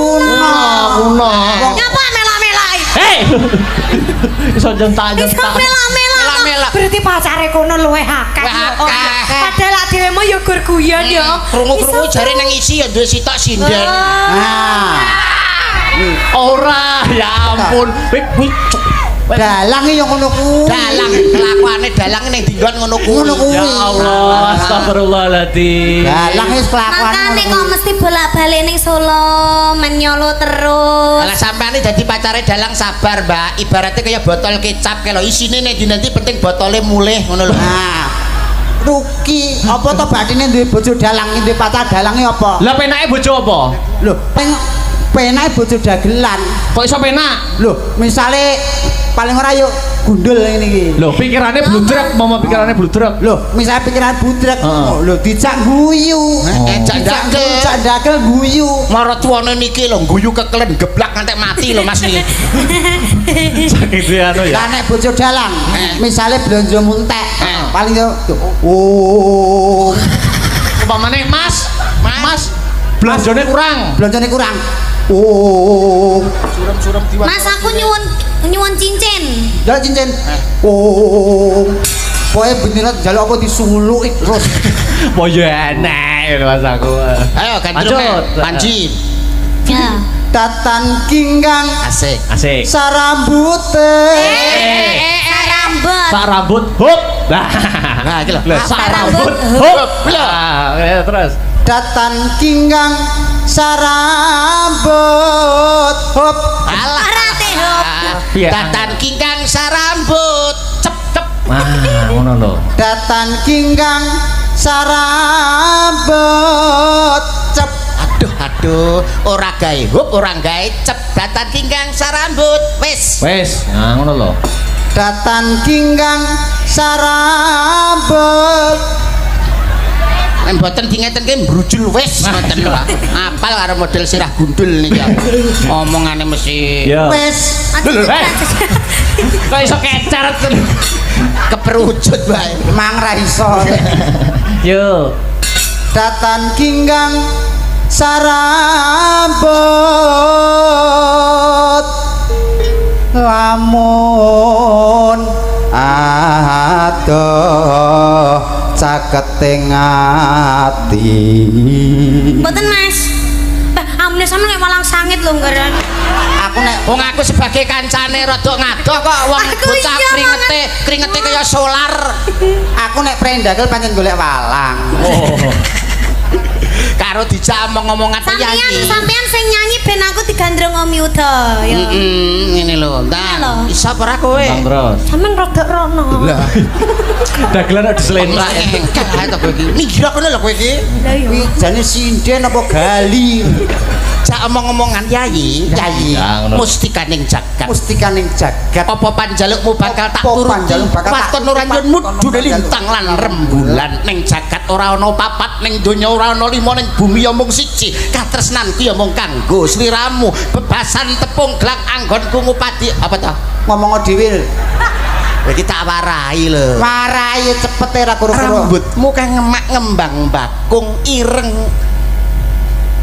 Nyapa mela-melai. Hei. Iso jentak. Iso mela-mela. Berarti pacare kono luwih akeh. Padahal dhewe mo ya gur guyon ya. Krungu-krungu jare nang isi ya duwe sitok sinden. Nah. Ora, ya ampun. Dalang yang ngono kuwi. Dalang kelakuane dalang ning dinggon ngono Ngono kuwi. kuwi. Ya Allah, astagfirullahaladzim. Dalang wis kelakuan. Makane kok mesti bolak-balik ning Solo menyolo terus. Lah sampean iki dadi pacare dalang sabar, Mbak. Ibaratnya kaya botol kecap kalau isine nek nanti penting botolnya mulih ngono lho. Nah. Ruki, apa to bathine duwe bojo dalang, duwe pacar dalange apa? Lah penake bojo apa? Lho, penake bojo dagelan. Kok iso penak? Lho, misale paling ora yuk gundul ngene iki. Lho, pikirannya bludrek, mama pikirannya bludrek. Lho, misale pikiran budrek. Heeh. Lho, dijak guyu. Dijak dakel guyu. Maratuwane niki lho guyu kekelen geblak ngantek mati lho Mas niki. Saking duwe anu ya. Lah nek bojo dalang, misale blonjo muntek, paling yo Umpamane Mas, belanjane kurang. Blonjone kurang. Suram-suram diwak. Mas aku nyuwun cincin. Jaluk cincin. Pokoke beneran jaluk apa disuluki terus. Mau ya enak Mas aku. Ayo ganti Lanjut. Panji. Ya. Tatan kinggang Asik. sarambute. Rambut. Sak rambut hop. Nah, iki lho. Lah sak Apa rambut rambut? hop. Ya terus. Datan kinggang sarambut hop. Alah. Rate hop. Piye? Datan kingkang sarambut. Cep. Ngono lho. Datan kinggang sarambut cep. Aduh, ora gawe hop, ora gawe cep. Datan kingkang sarambut. Wis. Nah ngono lho. Datan kinggang sarambut. Nek mboten dingeten ki brujul wis ngoten lho. Apal karo model sirah gundul niki. Omongane mesti Ya. Wis Kok iso kecer. keperucut bae. mang ra iso. Yo. Datan kinggang sarambut lamun adoh caketing ati. Mboten Mas. Amne sampe nek malang sangit lho nggaran. Aku nek Wong aku sebagai kancane rada ngadoh kok wong Aku bocah iya kringete kaya solar. aku nek prendagel pancen golek walang. Karo dijak omong-omongan penyanyi. Sampean sing nyanyi ben aku digandrung Om Yuda ya. Ngene lho, Iya lho. Ntan. Isa ora kowe? Terus. Sampean rada rono. Dagelan kok diselendrak. Kalah to kowe iki. Minggir kono lho kowe iki. Lah iya. Kuwi jane sinden apa gali? Jak omong-omongan yayi, Ya, ngono. mustikaning jagat. Mustikaning jagat. Apa panjalukmu bakal tak Apa turuti? panjaluk bakal tak Waton nuranjunmu duwe lintang lan rembulan ning jagat ora ana papat ning donya ora ana lima ning bumi ya mung siji. Katresnanku ya mung kanggo sliramu. Bebasan tepung glak anggonku ngupadi apa ta? Ngomong dhewe. Iki tak warai lho. Marai cepet ra karo-karo. Rambutmu kang ngemak ngembang bakung ireng.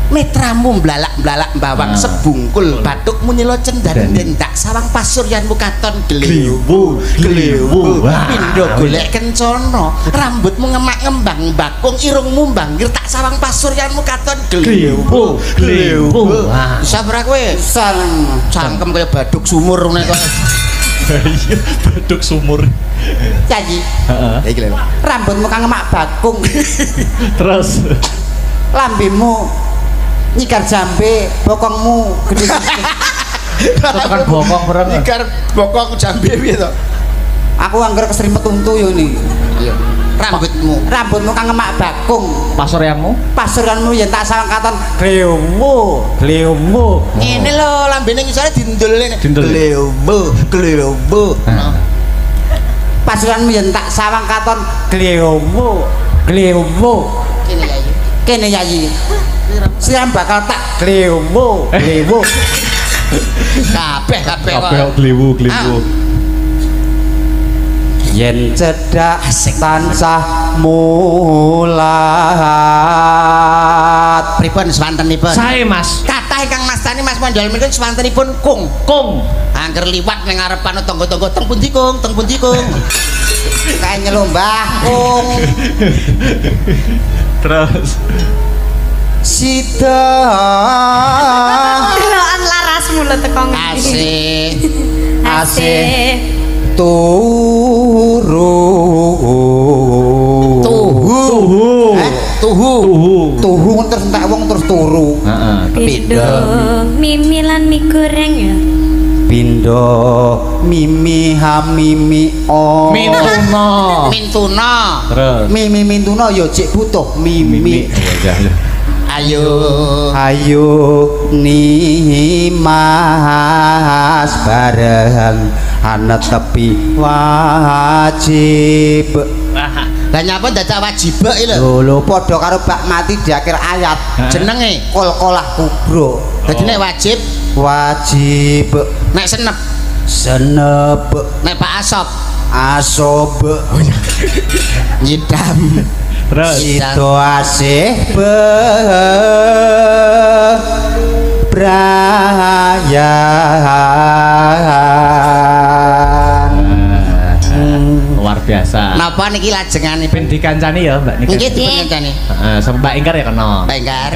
Metramu mblalak-mblalak bawang sebungkul batukmu nyelo cendan ndak sawang pasuryanmu katon glewu pindho golek kencana rambutmu ngemak ngembang bakung irungmu mbangir tak sawang pasuryanmu katon glewu sabar kowe cangkem kaya baduk sumur ngene kok Iya, baduk sumur. Janji. Heeh. iki lho Rambutmu kang ngemak bakung. Terus. Lambemu nyikar jambe, bokongmu gede. Tekan bokong bareng. nyikar bokong jambe piye to Aku anggar keserimpet untu yo ni. iya Rambutmu kang ngemak bakung. Pasuryanmu? Pasuranmu yen tak sawang katon glemu. ngene lho lambene ngisore dindul ngene Dindul. glewu Pasuranmu yen tak sawang katon glemu. kene ya Kene yayi. siram bakal tak glemo kabeh kabeh kliwu yen cedak tansah mulat pripun swantenipun sae Mas kathah ingkang mastani Mas Mondol menika swantenipun kung angger liwat ning ngarepan tangga-tangga teng pundi kung kae nyelombah kung terus sida Delokan larasmu lho teko asih tuhu terus entek wong terus turu Pindo mimi lan mie goreng ya pindo mimi hamimi o mintuna terus mintuna ya cek butuh mimi ayo nimas bareng ana tepi wajib lah nyapa dadak wajib lho lho padha karo bak mati di akhir ayat jenenge kol-kolah kubro dadi nek wajib nek senep nek pak asob nyidam terus itu asih luar biasa napa niki lajenganipun ben dikancani ya Mbak niki nggih dikancani sama Mbak Ingkar ya kena Mbak Ingkar